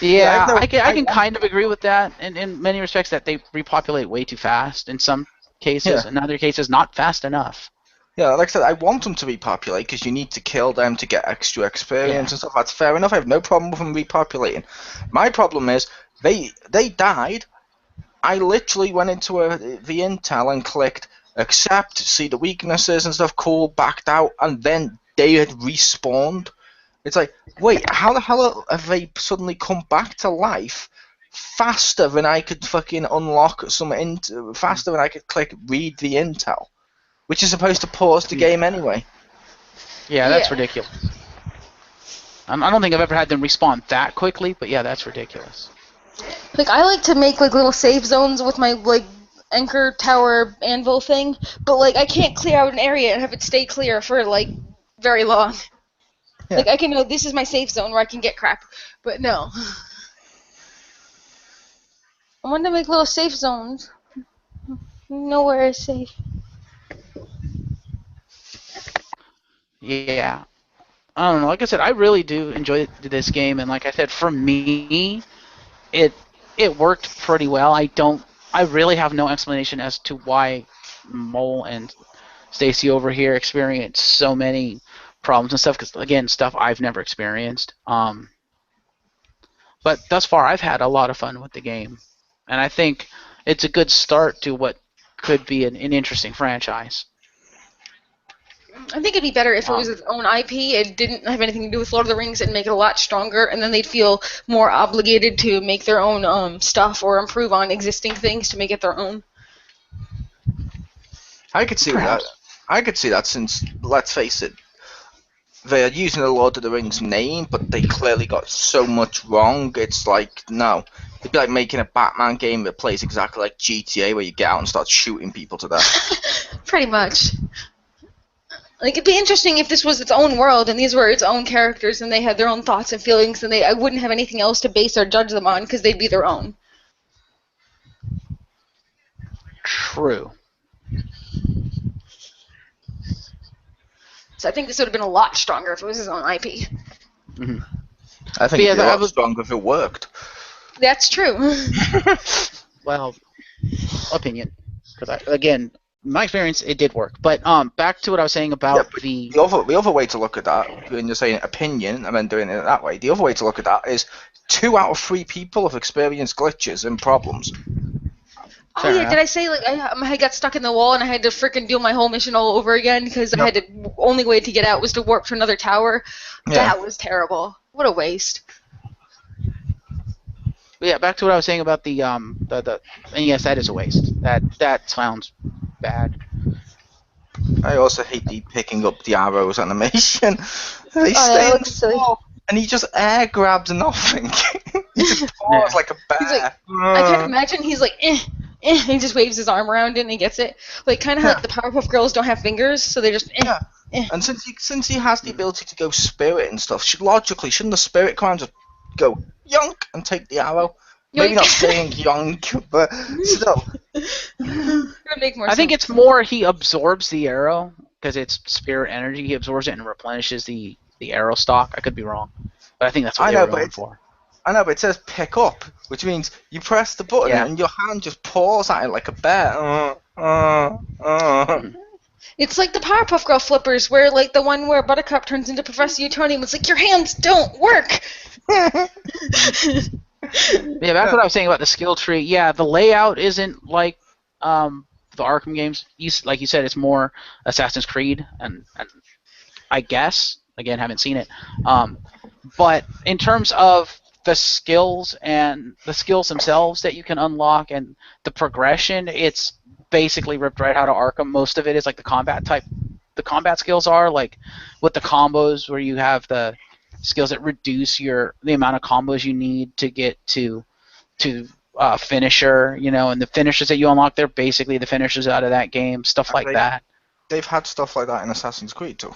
Yeah, Yeah, I can kind of agree with that in many respects that they repopulate way too fast in some cases, Yeah. in other cases not fast enough. Yeah, like I said, I want them to repopulate because you need to kill them to get extra experience and stuff. That's fair enough. I have no problem with them repopulating. My problem is they died. I literally went into the intel and clicked accept, see the weaknesses and stuff. Cool, backed out, and then they had respawned. It's like, wait, how the hell have they suddenly come back to life faster than I could fucking unlock faster than I could click read the intel? Which is supposed to pause the game anyway. Yeah, that's Yeah. ridiculous. I don't think I've ever had them respawn that quickly, but yeah, that's ridiculous. Like, I like to make, like, little safe zones with my, like, anchor tower anvil thing, but, like, I can't clear out an area and have it stay clear for, like, very long. Yeah. Like, I can know this is my safe zone where I can get crap, but no. I want to make little safe zones. Nowhere is safe. Yeah. I don't know. Like I said, I really do enjoy this game, and like I said, for me, it worked pretty well. I really have no explanation as to why Mole and Stacy over here experience so many problems and stuff. Because again, stuff I've never experienced. But thus far, I've had a lot of fun with the game, and I think it's a good start to what could be an interesting franchise. I think it'd be better if it was its own IP. It didn't have anything to do with Lord of the Rings and make it a lot stronger, and then they'd feel more obligated to make their own stuff or improve on existing things to make it their own. I could see that. Perhaps. I could see that since, let's face it, they're using the Lord of the Rings name, but they clearly got so much wrong. It's like, no. It'd be like making a Batman game that plays exactly like GTA, where you get out and start shooting people to death. Pretty much. Like, it'd be interesting if this was its own world and these were its own characters and they had their own thoughts and feelings, and I wouldn't have anything else to base or judge them on because they'd be their own. True. So I think this would have been a lot stronger if it was his own IP. Mm-hmm. I think it'd be a lot stronger if it worked. That's true. Well, opinion. Because again, my experience, it did work. But back to what I was saying about the other way to look at that, when you're saying opinion and then doing it that way, the other way to look at that is 2 out of 3 people have experienced glitches and problems. Oh yeah, did I say like I got stuck in the wall and I had to frickin' do my whole mission all over again because I had to only way to get out was to warp to another tower? Yeah. That was terrible. What a waste. But yeah, back to what I was saying about the and yes, that is a waste. That sounds bad. I also hate the picking up the arrows animation. They stay in the wall, and he just air grabs nothing. He just paws like a bear. He's like, I can't imagine. He's like, he just waves his arm around it and he gets it. Like kind of how like the Powerpuff Girls don't have fingers, so they just. And since he has the ability to go spirit and stuff, logically shouldn't the spirit kind of go yonk and take the arrow? Yoink. Maybe not saying yonk, but still. Make more I think it's more he absorbs the arrow because it's spirit energy. He absorbs it and replenishes the arrow stock. I could be wrong, but I think that's what they were going for. I know, but it says pick up, which means you press the button and your hand just paws at it like a bear. It's like the Powerpuff Girl flippers, where like the one where Buttercup turns into Professor Utonium. It's like your hands don't work. Yeah, that's what I was saying about the skill tree. Yeah, the layout isn't like the Arkham games. Like you said, it's more Assassin's Creed, and I guess again haven't seen it. But in terms of the skills and the skills themselves that you can unlock and the progression, it's basically ripped right out of Arkham. Most of it is like the combat skills are like with the combos where you have the skills that reduce the amount of combos you need to get to finisher, and the finishers that you unlock, they're basically the finishers out of that game, stuff like that. They've had stuff like that in Assassin's Creed too.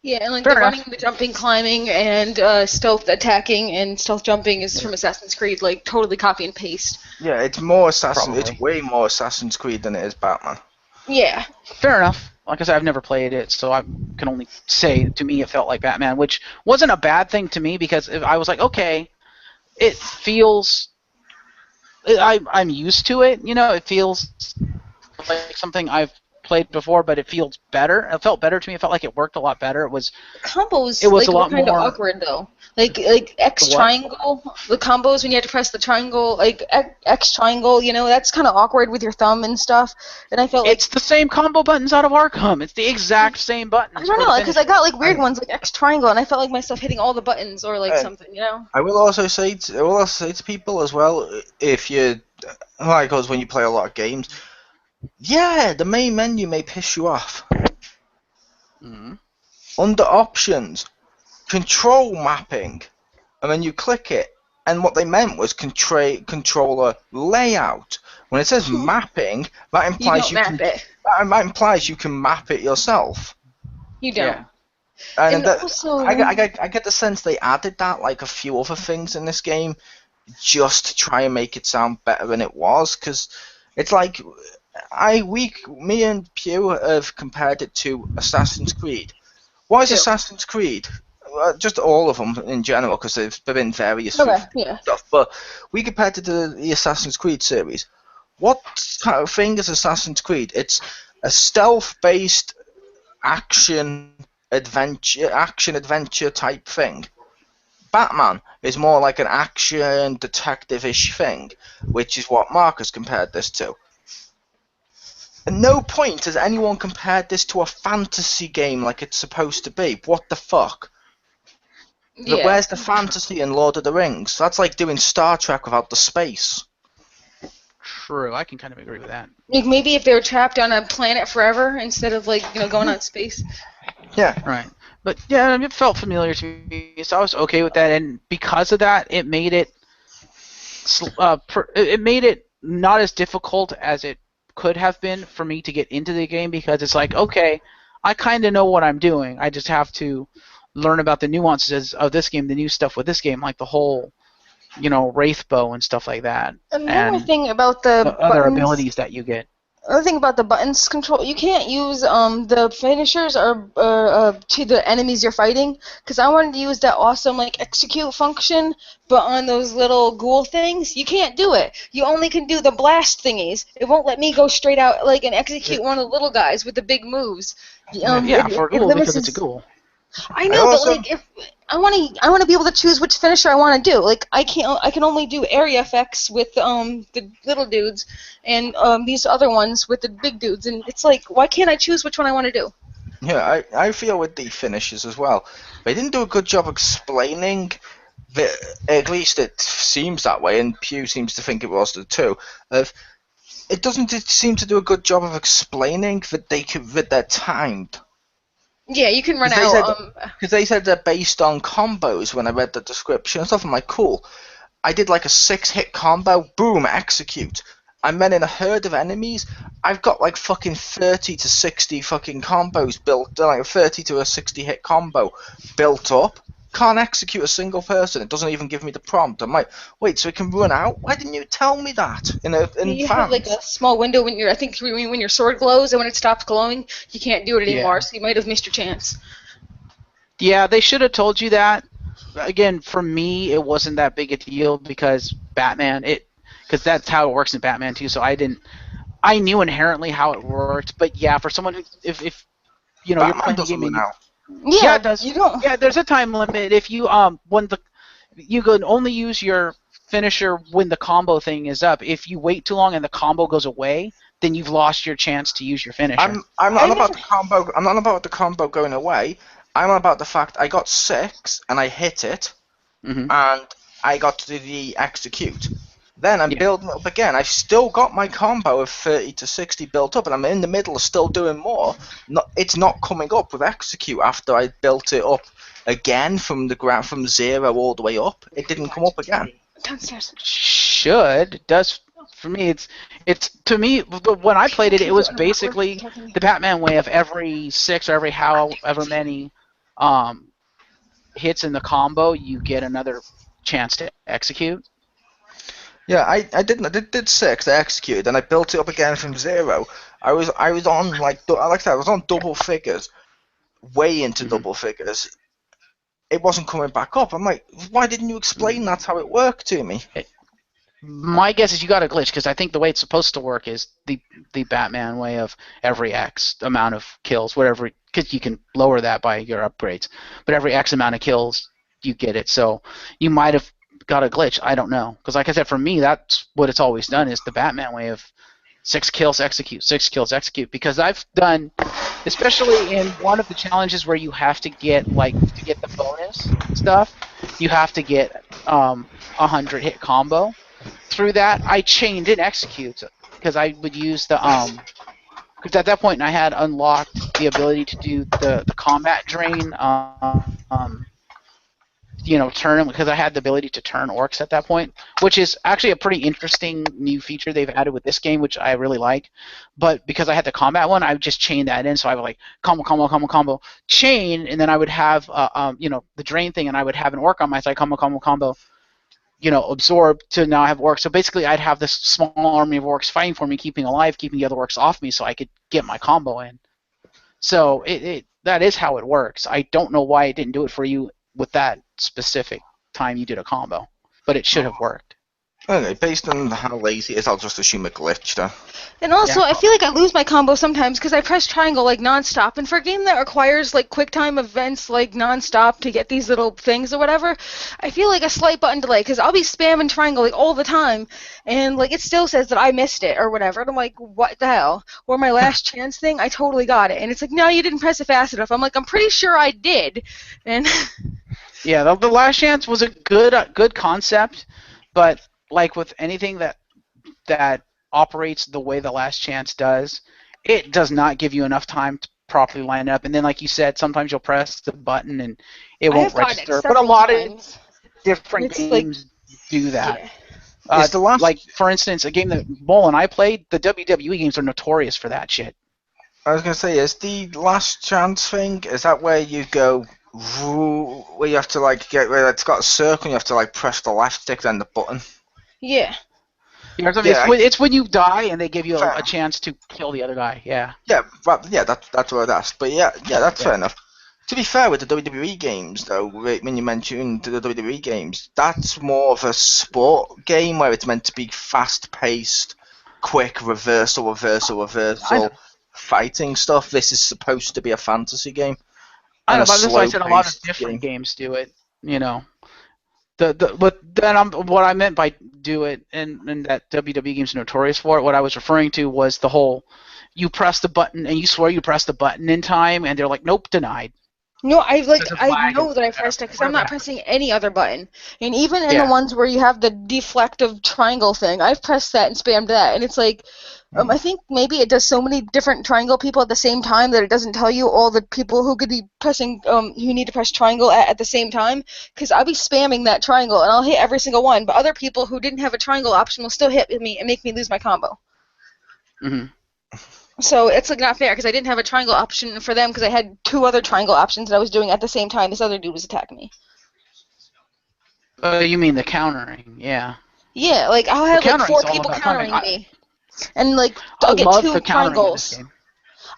Yeah, and like the running, the jumping, climbing, and stealth attacking and stealth jumping is from Assassin's Creed, like totally copy and paste. Yeah, it's more It's way more Assassin's Creed than it is Batman. Yeah. Fair enough. Like I said, I've never played it, so I can only say to me it felt like Batman, which wasn't a bad thing to me because I was like, okay, it feels. I'm used to it, It feels like something I've played before, but it feels better. It felt better to me. It felt like it worked a lot better. It was combos. It was like, a lot kind more of awkward though. Like X triangle, the combos when you have to press the triangle, like X triangle. That's kind of awkward with your thumb and stuff. And I felt like it's the same combo buttons out of Arkham. It's the exact same buttons. I don't know, because I got like weird ones like X triangle, and I felt like myself hitting all the buttons or like something. I will also say to people as well, if you like us when you play a lot of games. Yeah, the main menu may piss you off. Mm-hmm. Under options, control mapping, and then you click it, and what they meant was controller layout. When it says mapping, that You implies don't you map can it. that implies you can map it yourself. You Yeah. don't. And And that, also, I get the sense they added that, like a few other things in this game, just to try and make it sound better than it was. Because it's like me and Pew have compared it to Assassin's Creed. Why is too. Assassin's Creed? Just all of them in general, because they've been various Okay, yeah. stuff. But we compared it to the Assassin's Creed series. What kind of thing is Assassin's Creed? It's a stealth-based action adventure type thing. Batman is more like an action detective-ish thing, which is what Marcus compared this to. At no point has anyone compared this to a fantasy game like it's supposed to be. What the fuck? Yeah. Where's the fantasy in Lord of the Rings? That's like doing Star Trek without the space. True. I can kind of agree with that. Like maybe if they were trapped on a planet forever instead of like going out in space. Yeah. Right. But yeah, it felt familiar to me, so I was okay with that. And because of that, it made it not as difficult as it could have been for me to get into the game, because it's like, okay, I kind of know what I'm doing. I just have to learn about the nuances of this game, the new stuff with this game, like the whole, wraith bow and stuff like that, Another and thing about the the other buttons. abilities that you get. Another thing about the buttons control, you can't use the finishers or to the enemies you're fighting, because I wanted to use that awesome like execute function, but on those little ghoul things, you can't do it. You only can do the blast thingies. It won't let me go straight out like and execute one of the little guys with the big moves. Yeah, for a It ghoul, limits because it's a his. ghoul. I I know, but also like if I want to be able to choose which finisher I want to do. Like I can only do area effects with the little dudes, and these other ones with the big dudes, and it's like why can't I choose which one I want to do? I feel with the finishes as well. They didn't do a good job explaining the, at least it seems that way, and Pew seems to think it was too. Of it seem to do a good job of explaining that they're timed. Yeah, you can run Because they out. said they're based on combos when I read the description and stuff. I'm like, cool. I did like a 6-hit combo, boom, execute. And then in a herd of enemies, I've got like fucking 30 to 60 fucking combos built, like a 30 to a 60 hit combo built up. Can't execute a single person. It doesn't even give me the prompt. I'm like, wait, so it can run out? Why didn't you tell me that in You have like advance? a small window when I think when your sword glows, and when it stops glowing, you can't do it anymore. Yeah. So you might have missed your chance. Yeah, they should have told you that. Again, for me, it wasn't that big a deal because because that's how it works in Batman too. So I knew inherently how it worked. But yeah, for someone who, if you're Batman playing the doesn't game run and out. yeah, Yeah, it does. you don't. Yeah, there's a time limit. If you can only use your finisher when the combo thing is up. If you wait too long and the combo goes away, then you've lost your chance to use your finisher. I'm not I on about never. the combo. I'm not on about the combo going away. I'm on about the fact I got 6 and I hit it, Hmm. and I got to the execute. Then I'm Yeah. building up again. I've still got my combo of 30 to 60 built up, and I'm in the middle of still doing more. It's not coming up with execute after I built it up again from the ground, from 0 all the way up. It didn't come up again. Downstairs. Should it does for me. It's to me when I played it, it was basically the Batman way of every 6 or every however many um, hits in the combo, you get another chance to execute. Yeah, I did 6. I executed, and I built it up again from 0. I was on like I said, I was on double figures, way into Hmm. double figures. It wasn't coming back up. I'm like, why didn't you explain that's how it worked to me? My guess is you got a glitch, because I think the way it's supposed to work is the Batman way of every X amount of kills, whatever, because you can lower that by your upgrades, but every X amount of kills you get it. So you might have got a glitch. I don't know, because like I said, for me that's what it's always done, is the Batman way of 6 kills execute, 6 kills execute, because I've done, especially in one of the challenges where you have to get to get the bonus stuff, you have to get 100 hit combo. Through that, I chained in executes, because I would use the because at that point I had unlocked the ability to do the combat drain turn because I had the ability to turn orcs at that point, which is actually a pretty interesting new feature they've added with this game, which I really like. But because I had the combat one, I would just chain that in. So I would like combo, chain, and then I would have the drain thing, and I would have an orc on my side, combo, absorb to now have orcs. So basically, I'd have this small army of orcs fighting for me, keeping alive, keeping the other orcs off me, so I could get my combo in. So that is how it works. I don't know why it didn't do it for you with that specific time you did a combo, but it should have worked. Okay, based on how lazy it is, I'll just assume a glitch then. And also, Yeah. I feel like I lose my combo sometimes because I press triangle like non-stop. And for a game that requires like quick time events like non-stop to get these little things or whatever, I feel like a slight button delay because I'll be spamming triangle like all the time, and like it still says that I missed it or whatever. And I'm like, what the hell? Or my last chance thing, I totally got it, and it's like, no, you didn't press it fast enough. I'm like, I'm pretty sure I did, and Yeah, the last chance was a good concept, but like with anything that operates the way the last chance does, it does not give you enough time to properly line up. And then, like you said, sometimes you'll press the button and it I won't have gotten it register. But a several lot times. of different It's like- games do that. Yeah. Is the last- Like, for instance, a game that Mole and I played, the WWE games are notorious for that shit. I was going to say, is the last chance thing, is that where you go, where you have to like where it's got a circle and you have to like press the left stick then the button? Yeah. You know what I mean? Yeah, It's when you die and they give you Fair. a chance to kill the other guy. Yeah. Yeah, that's what I'd ask. But yeah, that's fair enough. To be fair with the WWE games, though, when you mentioned the WWE games, that's more of a sport game where it's meant to be fast-paced, quick reversal, fighting stuff. This is supposed to be a fantasy game. I know, and a but that's why I said a lot of slow-paced different game. games do it. But then what I meant by do it and that WWE games are notorious for it. What I was referring to was the whole you press the button and you swear you press the button in time and they're like, nope, denied. No, I Because of lag know and that I whatever. pressed it because I'm not pressing any other button. And even in Yeah. the ones where you have the deflective triangle thing, I've pressed that and spammed that, and it's like, I think maybe it does so many different triangle people at the same time that it doesn't tell you all the people who could be pressing, who need to press triangle at the same time. Because I'll be spamming that triangle and I'll hit every single one, but other people who didn't have a triangle option will still hit me and make me lose my combo. Mm-hmm. So it's like not fair because I didn't have a triangle option for them because I had two other triangle options that I was doing at the same time. This other dude was attacking me. You mean the countering? Yeah. Yeah, like I'll have like countering's four all people about countering countering. me, and like I I'll get love two the countering in this triangles. game.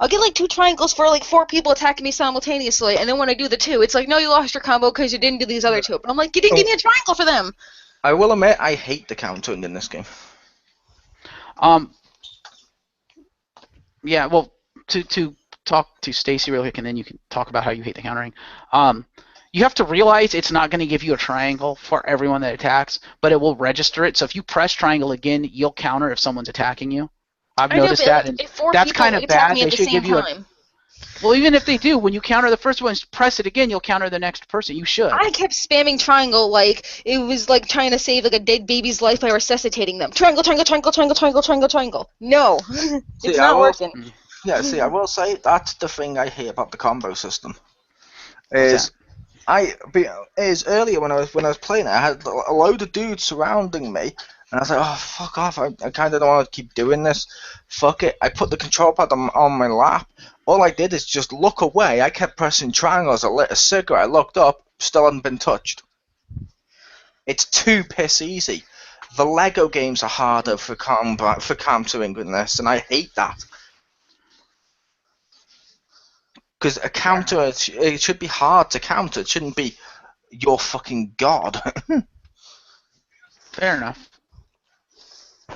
I'll get like two triangles for like four people attacking me simultaneously, and then when I do the two, it's like, no, you lost your combo because you didn't do these other two. But I'm like, you didn't give me a triangle for them. I will admit, I hate the countering in this game. Yeah. Well, to talk to Stacy real quick, and then you can talk about how you hate the countering. You have to realize it's not going to give you a triangle for everyone that attacks, but it will register it. So if you press triangle again, you'll counter if someone's attacking you. I've noticed that, and if four that's people kind of attack bad. me They at the should same give you time. Well, even if they do, when you counter the first one, press it again, you'll counter the next person. You should. I kept spamming triangle like it was like trying to save like a dead baby's life by resuscitating them. Triangle, triangle, triangle, triangle, triangle, triangle, triangle. No, it's not working. Yeah, see, I will say that's the thing I hate about the combo system. What's Is earlier when I was playing it, I had a load of dudes surrounding me, and I was like, oh fuck off! I kind of don't want to keep doing this. Fuck it! I put the control pad on my lap. All I did is just look away. I kept pressing triangles. I lit a cigarette. I looked up, still hadn't been touched. It's too piss easy. The Lego games are harder for countering than this, and I hate that. Because a counter, it should be hard to counter. It shouldn't be your fucking god. Fair enough. I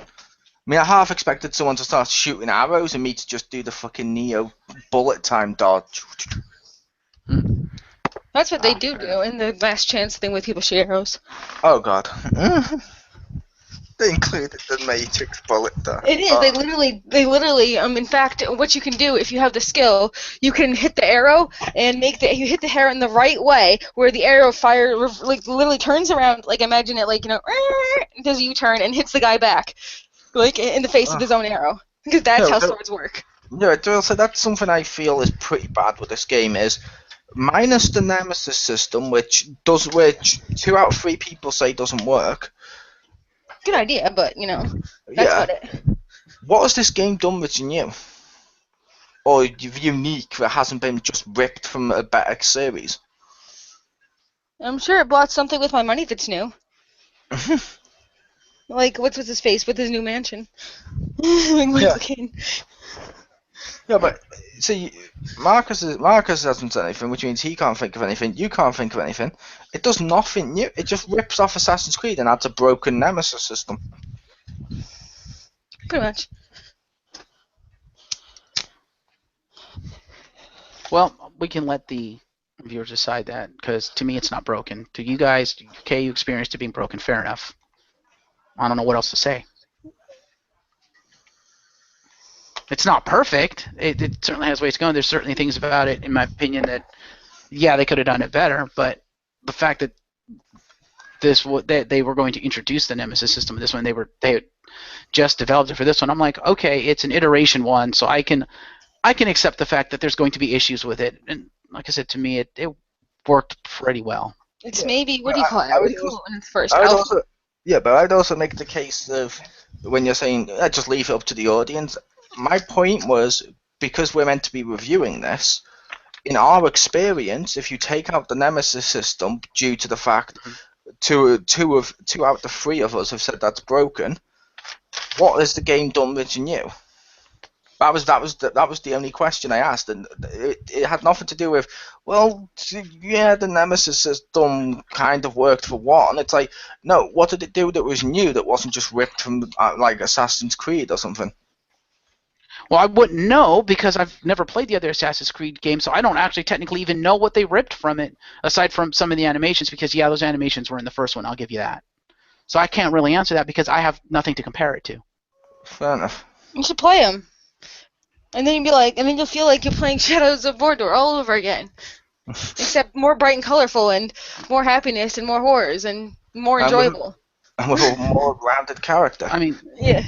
mean, I half expected someone to start shooting arrows and me to just do the fucking Neo bullet time dodge. That's what they do in the last chance thing with people shoot arrows. Oh god. They included the Matrix bullet dodge. It is. They literally. In fact, what you can do if you have the skill, you can hit the arrow and you hit the arrow in the right way, where the arrow like literally turns around. Like imagine it like does a U-turn and hits the guy back, like in the face with his own arrow. Because that's how swords work. Yeah, so that's something I feel is pretty bad with this game is minus the Nemesis system, which 2 out of 3 people say doesn't work. Good idea, but that's Yeah. about it. What has this game done that's new? Or unique that hasn't been just ripped from a better series? I'm sure it bought something with my money that's new. Like, what's with his face with his new mansion? Looking. Yeah, but see, Marcus hasn't said anything, which means he can't think of anything. You can't think of anything. It does nothing new. It just rips off Assassin's Creed and adds a broken Nemesis system. Pretty much. Well, we can let the viewers decide that, because to me it's not broken. To you guys, okay, you experienced it being broken, fair enough. I don't know what else to say. It's not perfect. It certainly has ways to go. There's certainly things about it, in my opinion, that, yeah, they could have done it better, but the fact that they were going to introduce the Nemesis system in this one, they just developed it for this one, I'm like, okay, it's an iteration one, so I can accept the fact that there's going to be issues with it. And like I said, to me, it worked pretty well. It's maybe, what do you call it? It was cool in its first alpha. But I'd also make the case of, when you're saying, just leave it up to the audience, my point was, because we're meant to be reviewing this, in our experience, if you take out the Nemesis system, due to the fact two out of the 3 of us have said that's broken, what has the game done that's new? That was the only question I asked, and it had nothing to do with, well, yeah, the Nemesis system kind of worked for what, and it's like, no, what did it do that was new that wasn't just ripped from like Assassin's Creed or something? Well, I wouldn't know, because I've never played the other Assassin's Creed games, so I don't actually technically even know what they ripped from it, aside from some of the animations, because, yeah, those animations were in the first one, I'll give you that. So I can't really answer that, because I have nothing to compare it to. Fair enough. You should play them. And then you'll feel like you're playing Shadows of Mordor all over again. Except more bright and colorful, and more happiness, and more horrors, and more enjoyable. And with a more rounded character. I mean, yeah.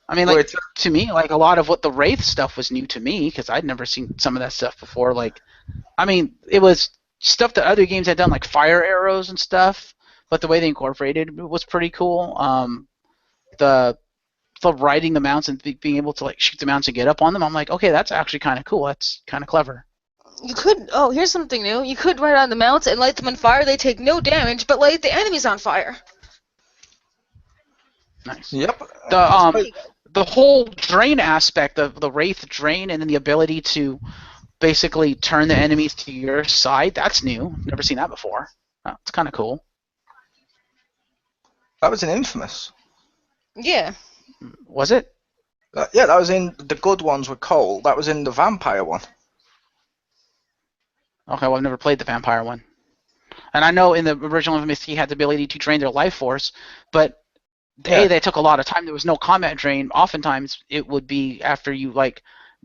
I mean, like, to me, like, a lot of what the Wraith stuff was new to me, because I'd never seen some of that stuff before. Like, I mean, it was stuff that other games had done, like fire arrows and stuff, but the way they incorporated it was pretty cool. The riding the mounts and being able to, like, shoot the mounts and get up on them, I'm like, okay, that's actually kind of cool. That's kind of clever. You could, here's something new. You could ride on the mounts and light them on fire. They take no damage, but light the enemies on fire. Nice. Yep. The whole drain aspect of the Wraith drain, and then the ability to basically turn the enemies to your side, that's new. Never seen that before. It's kind of cool. That was in Infamous. Yeah. Was it? Yeah, that was in the good ones with Cole. That was in the vampire one. Okay, well, I've never played the vampire one. And I know in the original Infamous he had the ability to drain their life force, but they took a lot of time. There was no combat drain. Oftentimes it would be after you, like,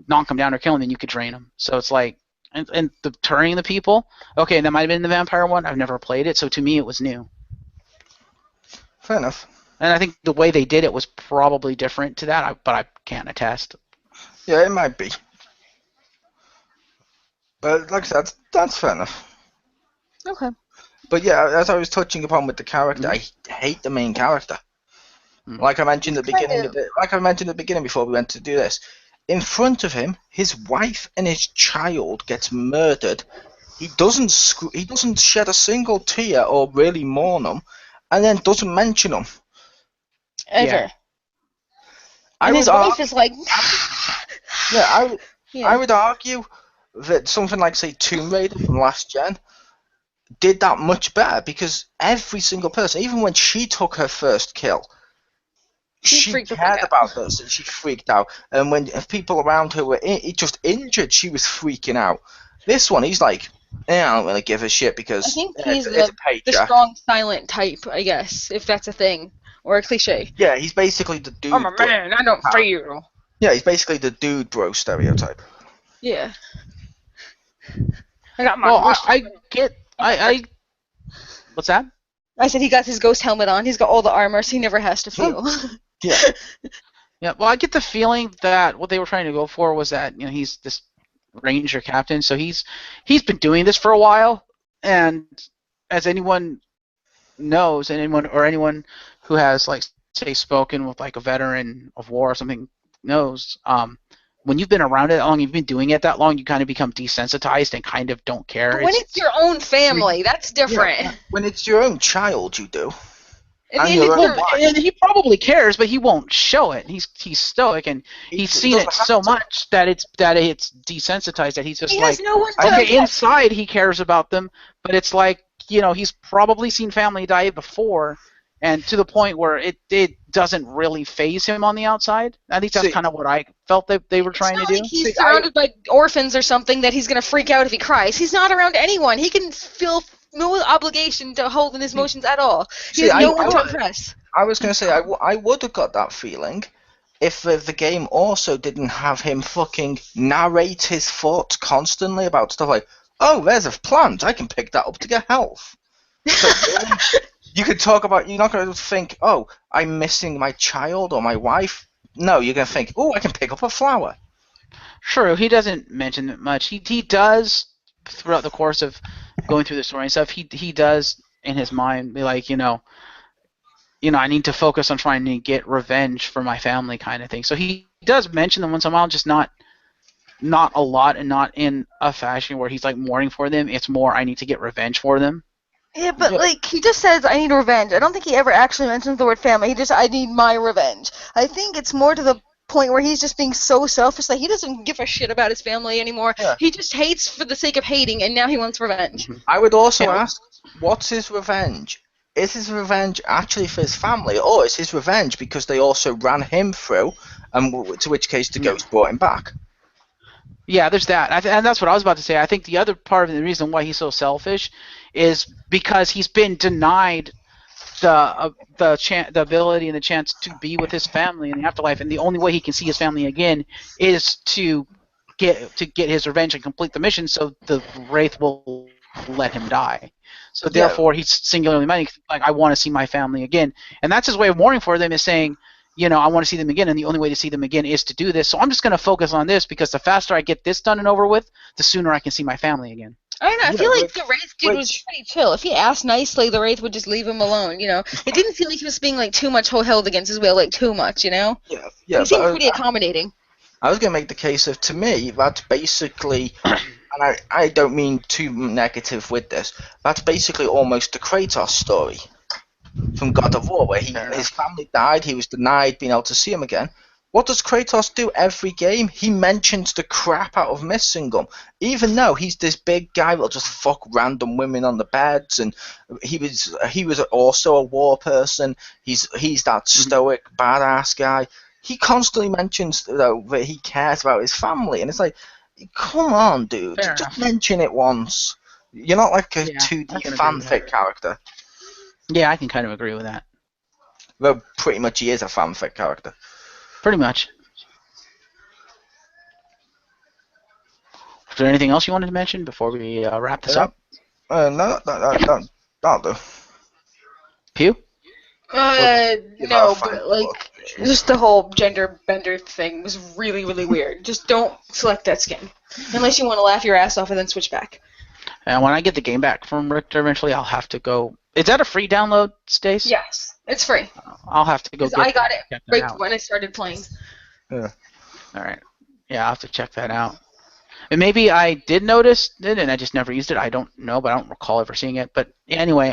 knock them down or kill them, then you could drain them. So it's like, and the turning the people, okay, that might have been the vampire one. I've never played it, so to me it was new. Fair enough. And I think the way they did it was probably different to that, but I can't attest. Yeah, it might be. But like I said, that's fair enough. Okay. But yeah, as I was touching upon with the character, I hate the main character. Like I mentioned at the beginning, before we went to do this, in front of him, his wife and his child gets murdered. He doesn't shed a single tear or really mourn them, and then doesn't mention them. Ever. Yeah. And his wife is like... I would argue that something like, say, Tomb Raider from last gen did that much better, because every single person, even when she took her first kill, she cared about this, and she freaked out. And when people around her were just injured, she was freaking out. This one, he's like, I don't really give a shit, because I think he's it's the strong, silent type, I guess, if that's a thing. Or a cliche. Yeah, he's basically the dude. I'm a man, I don't fear. Yeah, he's basically the dude bro stereotype. Yeah. I got my... Well, I what's that? I said he got his ghost helmet on. He's got all the armor, so he never has to feel. Yeah. Yeah, well, I get the feeling that what they were trying to go for was that, he's this ranger captain. So he's been doing this for a while, and as anyone knows, and anyone who has like say spoken with like a veteran of war or something knows, when you've been around it that long, you've been doing it that long, you kind of become desensitized and kind of don't care. But when it's your own family, that's different. Yeah, when it's your own child, you do. And your own wife. And he probably cares, but he won't show it. He's stoic, and he's seen it so much that it's desensitized that he's just he like, has no one to okay, inside he cares about them, but it's like, he's probably seen family die before, and to the point where it doesn't really phase him on the outside. I think that's kind of what I felt that they were trying to do. It's not like he's surrounded by orphans or something that he's going to freak out if he cries. He's not around anyone. He can feel no obligation to hold in his emotions at all. He has no one to impress. I was going to say, I would have got that feeling if the game also didn't have him fucking narrate his thoughts constantly about stuff like, oh, there's a plant, I can pick that up to get health. So, you could talk about, you're not going to think, oh, I'm missing my child or my wife. No, you're going to think, oh, I can pick up a flower. True, he doesn't mention it much. He does, throughout the course of going through the story and stuff, he does, in his mind, be like, I need to focus on trying to get revenge for my family kind of thing. So he does mention them once in a while, just not a lot, and not in a fashion where he's like mourning for them. It's more, I need to get revenge for them. Yeah, but like he just says, I need revenge. I don't think he ever actually mentions the word family. He just, I need my revenge. I think it's more to the point where he's just being so selfish that he doesn't give a shit about his family anymore. Yeah. He just hates for the sake of hating, and now he wants revenge. I would also ask, what's his revenge? Is his revenge actually for his family, or is his revenge because they also ran him through, and to which case the ghost brought him back? Yeah, there's that, and that's what I was about to say. I think the other part of the reason why he's so selfish is because he's been denied the ability and the chance to be with his family in the afterlife, and the only way he can see his family again is to get his revenge and complete the mission, so the wraith will let him die. So therefore, he's singularly minded, like, I want to see my family again, and that's his way of mourning for them, is saying, I want to see them again, and the only way to see them again is to do this. So I'm just going to focus on this, because the faster I get this done and over with, the sooner I can see my family again. I don't know. I feel like the Wraith dude was pretty chill. If he asked nicely, the Wraith would just leave him alone. It didn't feel like he was being like too much held against his will, like too much. Yeah. He seemed pretty accommodating. I was going to make the case of, to me, that's basically, and I don't mean too negative with this. That's basically almost the Kratos story from God of War, where his family died, he was denied being able to see him again. What does Kratos do every game? He mentions the crap out of missing them, even though he's this big guy that'll just fuck random women on the beds, and he was also a war person. He's that stoic badass guy. He constantly mentions that he cares about his family, and it's like, come on, dude, just mention it once. You're not like a 2D fanfic character. Yeah, I can kind of agree with that. Well, pretty much he is a fanfic character. Pretty much. Is there anything else you wanted to mention before we wrap this up? No, that'll do. Pew? No, but like, just the whole gender bender thing was really, really weird. Just don't select that skin. Unless you want to laugh your ass off and then switch back. And when I get the game back from Richter eventually, I'll have to go... Is that a free download, Stace? Yes, it's free. I'll have to go get I got it right when I started playing. Yeah. Alright. Yeah, I'll have to check that out. And maybe I did notice it and I just never used it. I don't know, but I don't recall ever seeing it. But anyway,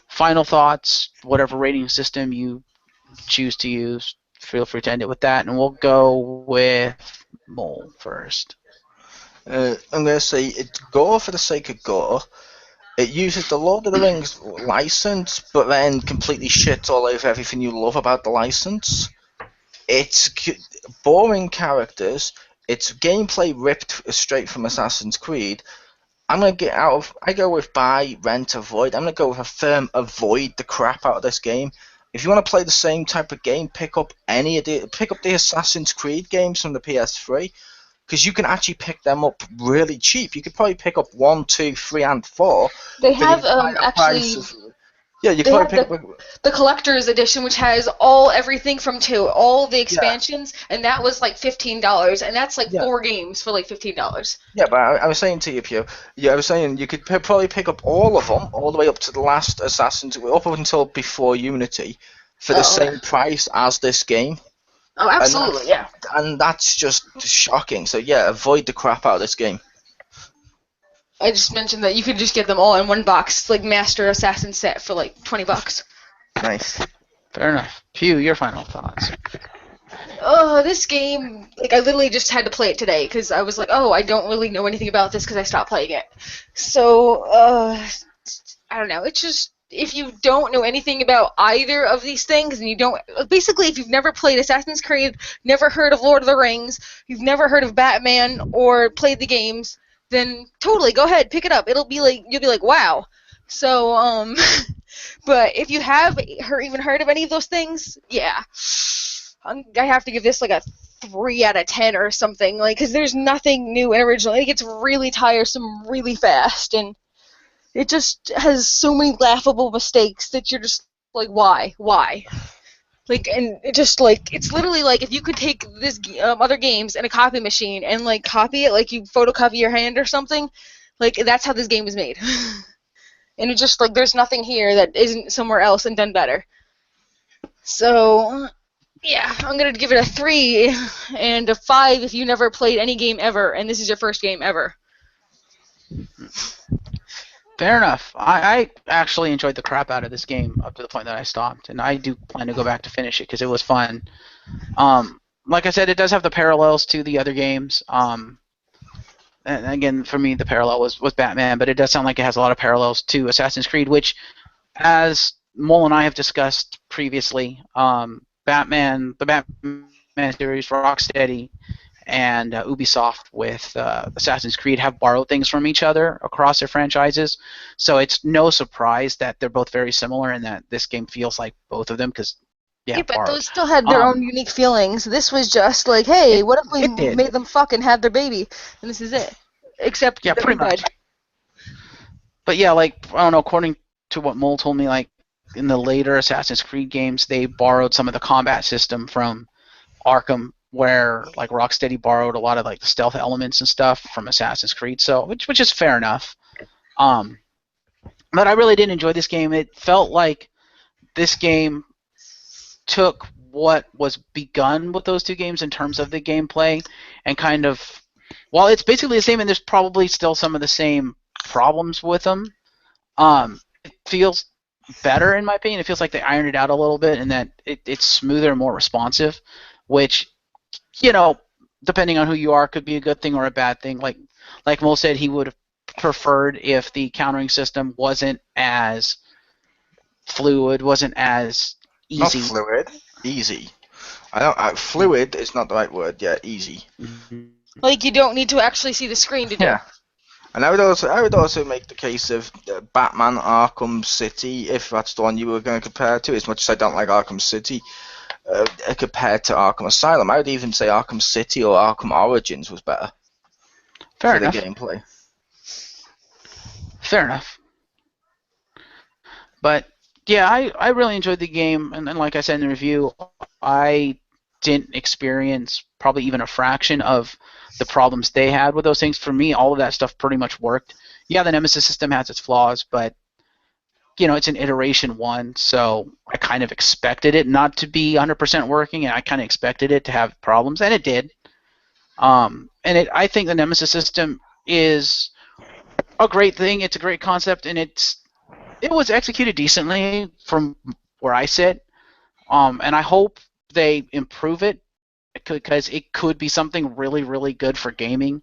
final thoughts, whatever rating system you choose to use, feel free to end it with that. And we'll go with Mole first. I'm going to say it's gore for the sake of gore. It uses the Lord of the Rings license, but then completely shits all over everything you love about the license. It's boring characters. It's gameplay ripped straight from Assassin's Creed. I'm going to get out of... I go with buy, rent, avoid. I'm going to go with a firm avoid the crap out of this game. If you want to play the same type of game, pick up the Assassin's Creed games from the PS3. Because you can actually pick them up really cheap. You could probably pick up 1, 2, 3, and 4. They have actually Yeah, you They can have probably pick up. the collector's edition, which has everything from 2, all the expansions, and that was like $15, and that's like Yeah. 4 games for like $15. Yeah, but I was saying to you, Pio, I was saying you could probably pick up all of them, all the way up to the last Assassin's, up until before Unity, for the Oh, same price as this game, oh, and absolutely, yeah. that's just shocking. So yeah, avoid the crap out of this game. I just mentioned that you could just get them all in one box, like Master Assassin set for like $20. Nice. Fair enough. Pew, your final thoughts. Oh, this game, like, I literally just had to play it today because I was like, oh, I don't really know anything about this because I stopped playing it. So, I don't know. It's just, if you don't know anything about either of these things, and you don't, basically, if you've never played Assassin's Creed, never heard of Lord of the Rings, you've never heard of Batman, or played the games, then totally, go ahead, pick it up. You'll be like, wow. So, but if you have even heard of any of those things, yeah. I have to give this like a 3 out of 10 or something, like, because there's nothing new and original. It gets really tiresome really fast, and it just has so many laughable mistakes that you're just like, why? Like, and it just, like, it's literally like if you could take this other games and a copy machine and, like, copy it, like you photocopy your hand or something, like, that's how this game was made. And it's just, like, there's nothing here that isn't somewhere else and done better. So, yeah, I'm going to give it a 3 and a 5 if you never played any game ever, and this is your first game ever. Fair enough. I actually enjoyed the crap out of this game up to the point that I stopped, and I do plan to go back to finish it because it was fun. Like I said, it does have the parallels to the other games. And again, for me, the parallel was Batman, but it does sound like it has a lot of parallels to Assassin's Creed, which, as Mole and I have discussed previously, the Batman series, Rocksteady, and Ubisoft with Assassin's Creed have borrowed things from each other across their franchises. So it's no surprise that they're both very similar and that this game feels like both of them because, yeah, But borrowed. those still had their own unique feelings. This was just like, hey, what if we it did. made them fucking have their baby? And this is it. Except Yeah, they're pretty much. dead. But yeah, like, I don't know, according to what Mole told me, like, in the later Assassin's Creed games, they borrowed some of the combat system from Arkham, where like Rocksteady borrowed a lot of like the stealth elements and stuff from Assassin's Creed, so which is fair enough. But I really did enjoy this game. It felt like this game took what was begun with those two games in terms of the gameplay and kind of, while it's basically the same and there's probably still some of the same problems with them, it feels better in my opinion. It feels like they ironed it out a little bit and that it's smoother and more responsive, which, you know, depending on who you are, could be a good thing or a bad thing. Like Mo said, he would have preferred if the countering system wasn't as fluid, wasn't as easy. Not fluid, easy. Fluid is not the right word. Yeah, easy. Mm-hmm. Like, you don't need to actually see the screen to do. Yeah. And I would also make the case of Batman Arkham City, if that's the one you were going to compare to. As much as I don't like Arkham City, compared to Arkham Asylum, I would even say Arkham City or Arkham Origins was better. Fair for enough. the gameplay. Fair enough. But yeah, I really enjoyed the game, and like I said in the review, I didn't experience probably even a fraction of the problems they had with those things. For me, all of that stuff pretty much worked. Yeah, the Nemesis system has its flaws, but you know, it's an iteration one, so I kind of expected it not to be 100% working, and I kind of expected it to have problems, and it did. I think the Nemesis system is a great thing. It's a great concept, and it was executed decently from where I sit. And I hope they improve it because it could be something really, really good for gaming.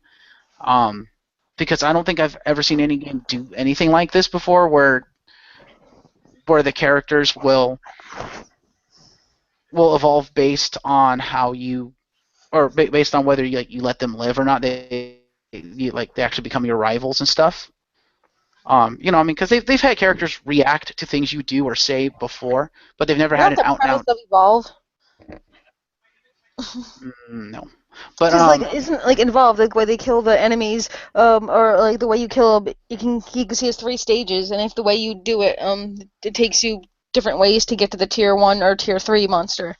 Because I don't think I've ever seen any game do anything like this before, where the characters will evolve based on how you, or based on whether you let them live or not. They actually become your rivals and stuff. You know, I mean, because they've had characters react to things you do or say before, but they've never had an out and out. Evolve. No. But Because isn't involved like the way they kill the enemies, or like the way you kill them. He has 3 stages, and if the way you do it, it takes you different ways to get to the tier 1 or tier 3 monster.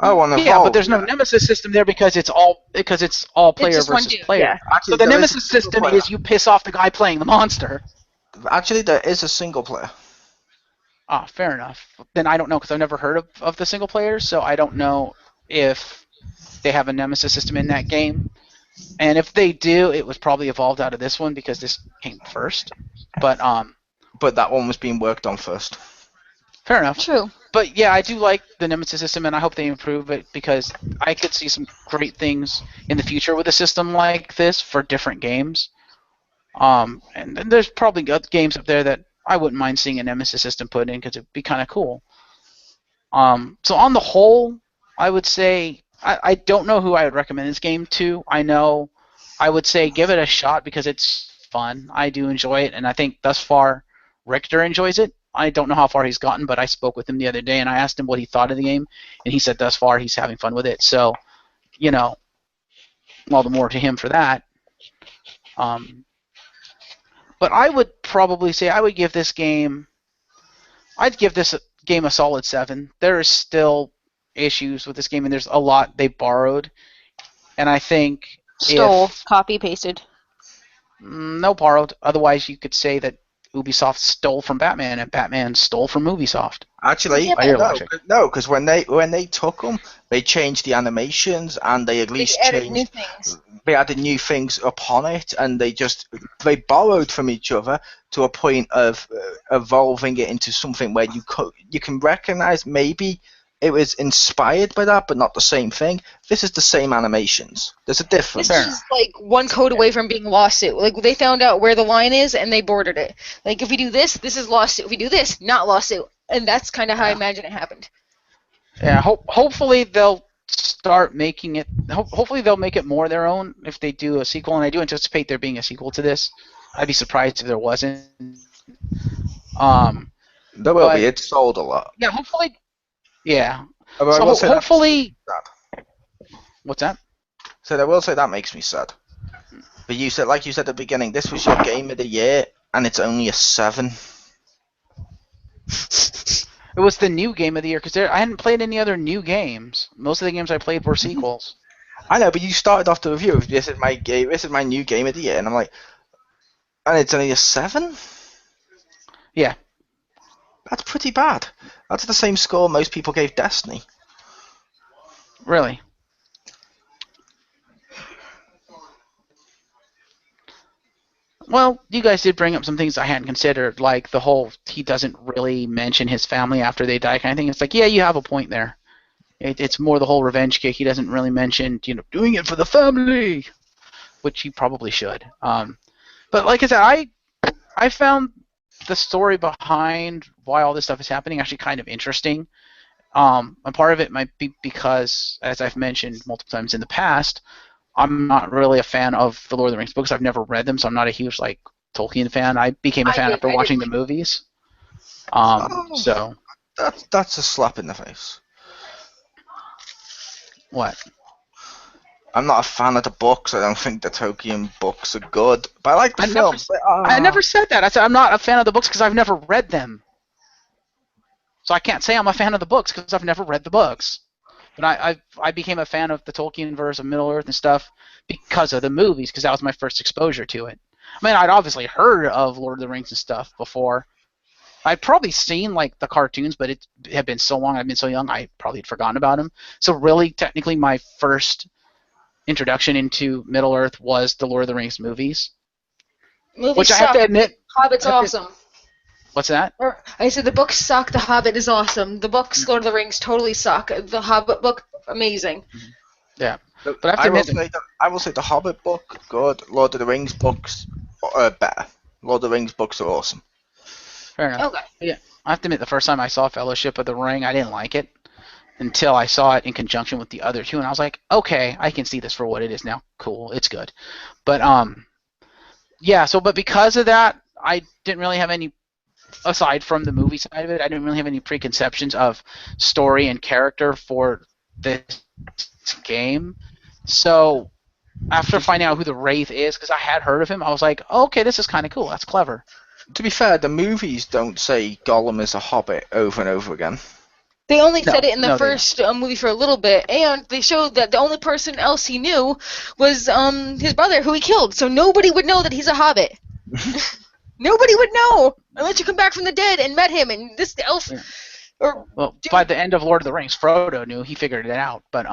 Oh, on yeah, but Evolve. there's no nemesis system there because it's all It's player just one versus dude, player. yeah. Actually, So the there is a nemesis single system player. is you piss off the guy playing the monster. Actually, there is a single player. Ah, fair enough. Then I don't know because I've never heard of the single players, so I don't know if they have a nemesis system in that game. And if they do, it was probably evolved out of this one because this came first. But But that one was being worked on first. fair enough. True. But yeah, I do like the nemesis system, and I hope they improve it because I could see some great things in the future with a system like this for different games. And then there's probably games up there that I wouldn't mind seeing a nemesis system put in because it'd be kind of cool. So on the whole, I would say I don't know who I would recommend this game to. I know I would say give it a shot because it's fun. I do enjoy it, and I think thus far Richter enjoys it. I don't know how far he's gotten, but I spoke with him the other day and I asked him what he thought of the game, and he said thus far he's having fun with it. So, you know, all the more to him for that. But I would probably say I would give this game. I'd give this game a solid 7. There is still issues with this game, and there's a lot they borrowed. And I think Stole, copy, pasted. No borrowed. Otherwise, you could say that Ubisoft stole from Batman, and Batman stole from Ubisoft. Actually, Yeah, By your logic. no, because when they took them, they changed the animations and they at least They added new changed. things. They added new things upon it, and they borrowed from each other to a point of evolving it into something where you can recognize maybe it was inspired by that, but not the same thing. This is the same animations. There's a difference. This is like one code away from being lawsuit. Like they found out where the line is and they bordered it. Like if we do this, this is lawsuit. If we do this, not lawsuit. And that's kind of how I imagine it happened. Yeah, hopefully they'll start making it. Hopefully they'll make it more their own if they do a sequel, and I do anticipate there being a sequel to this. I'd be surprised if there wasn't. There will be. It sold a lot. Yeah, hopefully. Yeah. Although I will say Hopefully. sad. What's that? So I will say that makes me sad. But you said, like you said at the beginning, this was your game of the year, and it's only a 7. It was the new game of the year because I hadn't played any other new games. Most of the games I played were sequels. I know, but you started off the review with this is my game, this is my new game of the year, and I'm like, and it's only a 7? Yeah. That's pretty bad. That's the same score most people gave Destiny. Really. Well, you guys did bring up some things I hadn't considered, like the whole he doesn't really mention his family after they die kind of thing. It's like, yeah, you have a point there. It's more the whole revenge kick. He doesn't really mention, doing it for the family, which he probably should. But like I said, I found the story behind why all this stuff is happening actually kind of interesting. And part of it might be because, as I've mentioned multiple times in the past, I'm not really a fan of the Lord of the Rings books. I've never read them, so I'm not a huge Tolkien fan. I became a fan after watching the movies. So That's a slap in the face. What? I'm not a fan of the books. I don't think the Tolkien books are good, but I like the films. I never said that. I said I'm not a fan of the books because I've never read them. So I can't say I'm a fan of the books because I've never read the books. But I became a fan of the Tolkien verse of Middle Earth and stuff because of the movies, because that was my first exposure to it. I mean, I'd obviously heard of Lord of the Rings and stuff before. I'd probably seen the cartoons, but it had been so long. I'd been so young, I probably had forgotten about them. So really, technically, my first introduction into Middle Earth was the Lord of the Rings movies. Which I have to admit, Hobbit's awesome. What's that? I said the books suck. The Hobbit is awesome. The books, Lord of the Rings, totally suck. The Hobbit book, amazing. Yeah, but I have to admit, I will say the Hobbit book good. Lord of the Rings books are better. Lord of the Rings books are awesome. Fair enough. Okay. Yeah, I have to admit, the first time I saw Fellowship of the Ring, I didn't like it until I saw it in conjunction with the other two, and I was like, okay, I can see this for what it is now. Cool, it's good. But yeah. So, but because of that, I didn't really have any. Aside from the movie side of it, I didn't really have any preconceptions of story and character for this game. So after finding out who the Wraith is, because I had heard of him, I was like, oh, okay, this is kind of cool. That's clever. To be fair, the movies don't say Gollum is a hobbit over and over again. They only No, said it in the no, they first movie for a little bit, and they showed that the only person else he knew was his brother, who he killed. So nobody would know that he's a hobbit. Nobody would know unless you come back from the dead and met him. And this elf, Yeah. or Well, by the end of Lord of the Rings, Frodo knew. He figured it out. But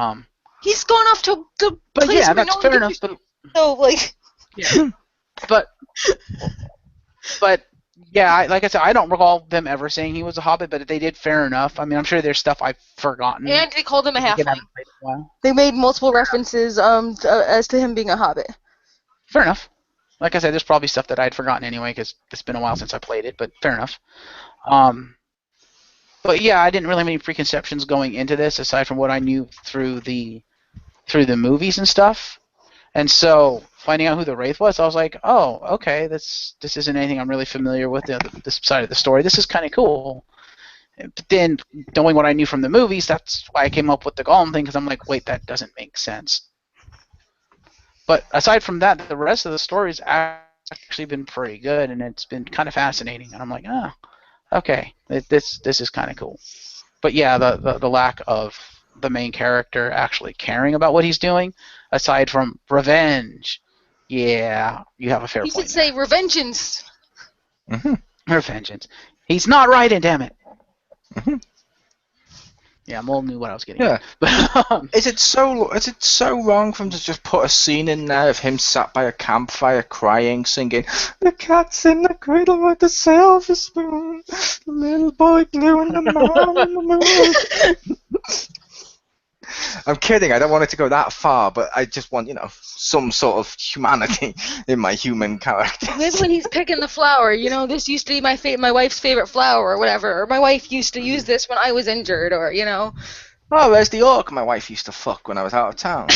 he's gone off to the but place yeah, where that's no fair one enough. But So like, yeah, but yeah, like I said, I don't recall them ever saying he was a hobbit. But if they did, fair enough. I mean, I'm sure there's stuff I've forgotten. and they called him a Again, I halfling. haven't played in a while. They made multiple references as to him being a hobbit. Fair enough. Like I said, there's probably stuff that I'd forgotten anyway because it's been a while since I played it. But fair enough. But yeah, I didn't really have any preconceptions going into this aside from what I knew through the movies and stuff. And so finding out who the Wraith was, I was like, oh, okay, this isn't anything I'm really familiar with, this side of the story. This is kind of cool. But then knowing what I knew from the movies, that's why I came up with the Gollum thing, because I'm like, wait, that doesn't make sense. But aside from that, the rest of the story's actually been pretty good, and it's been kind of fascinating. And I'm like, oh, okay, this is kind of cool. But yeah, the lack of the main character actually caring about what he's doing, aside from revenge, yeah, you have a fair You point. should say revengeance. Revengeance. He's not writing, damn it. Mm-hmm. Yeah, Mole knew what I was getting Yeah. at. But, Is it so wrong for him to just put a scene in there of him sat by a campfire crying, singing, "The cat's in the cradle with the silver spoon, the little boy blue and the man in the moon." I'm kidding, I don't want it to go that far, but I just want, some sort of humanity in my human character. Maybe when he's picking the flower, this used to be my wife's favorite flower or whatever, or my wife used to use this when I was injured, or Oh, there's the orc my wife used to fuck when I was out of town.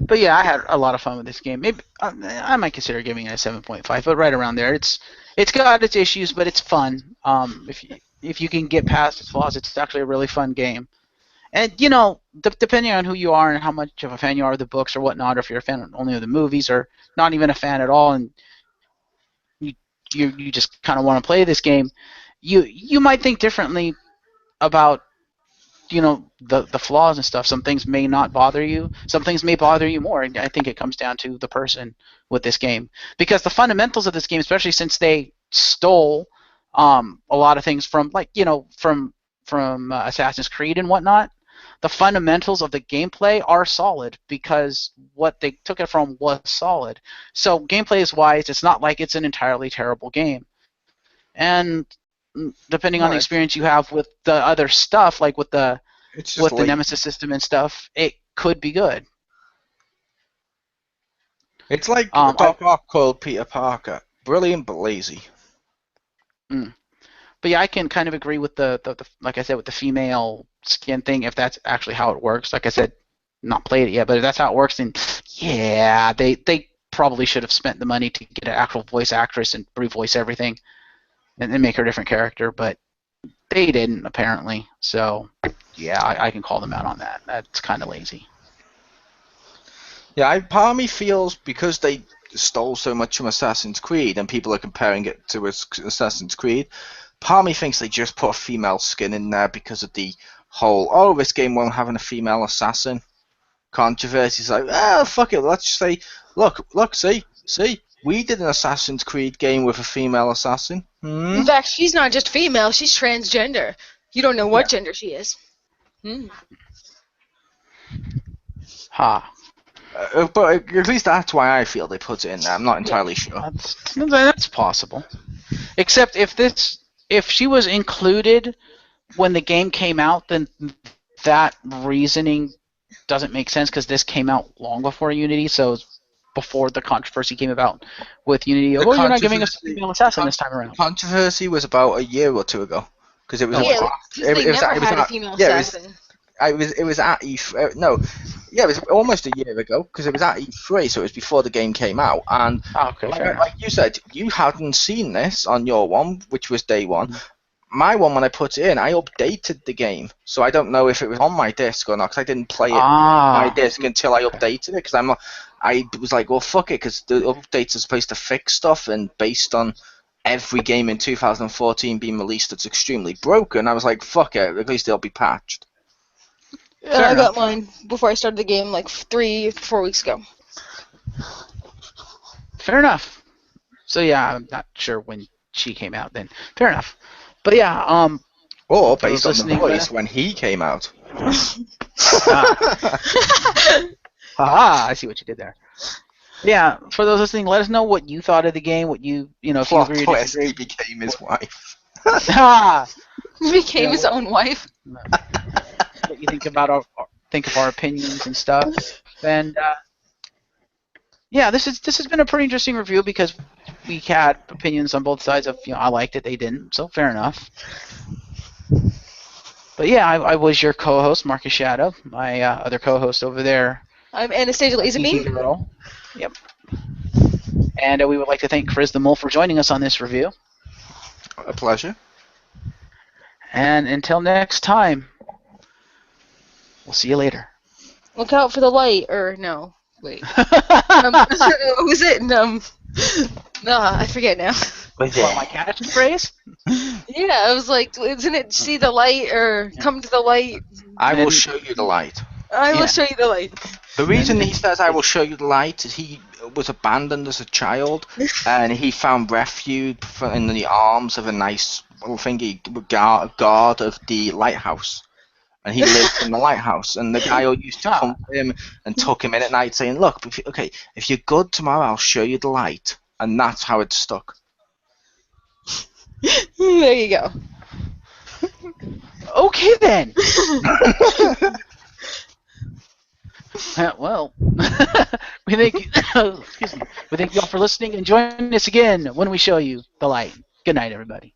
but yeah, I had a lot of fun with this game. Maybe I might consider giving it a 7.5, but right around there. It's got its issues, but it's fun. If you can get past its flaws, it's actually a really fun game. And depending on who you are and how much of a fan you are of the books or whatnot, or if you're a fan only of the movies or not even a fan at all, and you just kind of want to play this game, you might think differently about the flaws and stuff. Some things may not bother you. Some things may bother you more. And I think it comes down to the person with this game, because the fundamentals of this game, especially since they stole a lot of things from from Assassin's Creed and whatnot, the fundamentals of the gameplay are solid because what they took it from was solid. So gameplay wise, it's not like it's an entirely terrible game. And depending on the experience you have with the other stuff, like with the Nemesis system and stuff, it could be good. It's like Doc Ock called Peter Parker. Brilliant but lazy. But yeah, I can kind of agree with the like I said, with the female skin thing, if that's actually how it works. Like I said, not played it yet, but if that's how it works, then yeah, they probably should have spent the money to get an actual voice actress and revoice everything and make her a different character, but they didn't, apparently. So yeah, I can call them out on that. That's kind of lazy. Yeah, part of me feels because they stole so much from Assassin's Creed and people are comparing it to Assassin's Creed, part of me thinks they just put a female skin in there because of the whole, this game won't have a female assassin controversy. It's like, fuck it, let's just say, look, see, we did an Assassin's Creed game with a female assassin. In fact, she's not just female, she's transgender. You don't know what gender she is. Ha. But at least that's why I feel they put it in there. I'm not entirely sure. That's possible. Except if she was included when the game came out, then that reasoning doesn't make sense because this came out long before Unity, so before the controversy came about with Unity. You're not giving us a female assassin this time around. The controversy was about a year or two ago because it was. They never had a female assassin. It was at E3. No, yeah, it was almost a year ago because it was at E3, so it was before the game came out. And okay, like you said, you hadn't seen this on your one, which was day one. my one, when I put it in, I updated the game, so I don't know if it was on my disc or not, because I didn't play it on my disc until I updated it, because I was like, well, fuck it, because the updates are supposed to fix stuff, and based on every game in 2014 being released that's extremely broken, I was like, fuck it, at least they'll be patched. I got mine before I started the game, like 3-4 weeks ago. Fair enough. So yeah, I'm not sure when she came out then. Fair enough. But yeah, Or for based those on the listening, voice when he came out. Haha, I see what you did there. Yeah, for those listening, let us know what you thought of the game, what you know, if you Plot agreed or twist, disagreed. he became his wife. Ah, He became his own wife. what you think of our opinions and stuff. And yeah, this has been a pretty interesting review because we had opinions on both sides of, I liked it, they didn't, so fair enough. But yeah, I was your co-host, Marcus Shadow. My other co-host over there, I'm Anastasia Geeky Lazybean. Girl. Yep. And we would like to thank Chriz The Mole for joining us on this review. A pleasure. And until next time, we'll see you later. Look out for the light, or no, wait. What was it? No, I forget now. What, my catchphrase? Yeah, I was like, isn't it see the light, or come to the light? I will show you the light. I will show you the light. The reason he says I will show you the light is he was abandoned as a child, and he found refuge in the arms of a nice little thingy guard of the lighthouse. And he lived in the lighthouse, and the guy used to come to him and tuck him in at night, saying, "Look, if you're good tomorrow, I'll show you the light." And that's how it stuck. There you go. Okay then. Well, we thank you. Excuse me. We thank you all for listening, and join us again when we show you the light. Good night, everybody.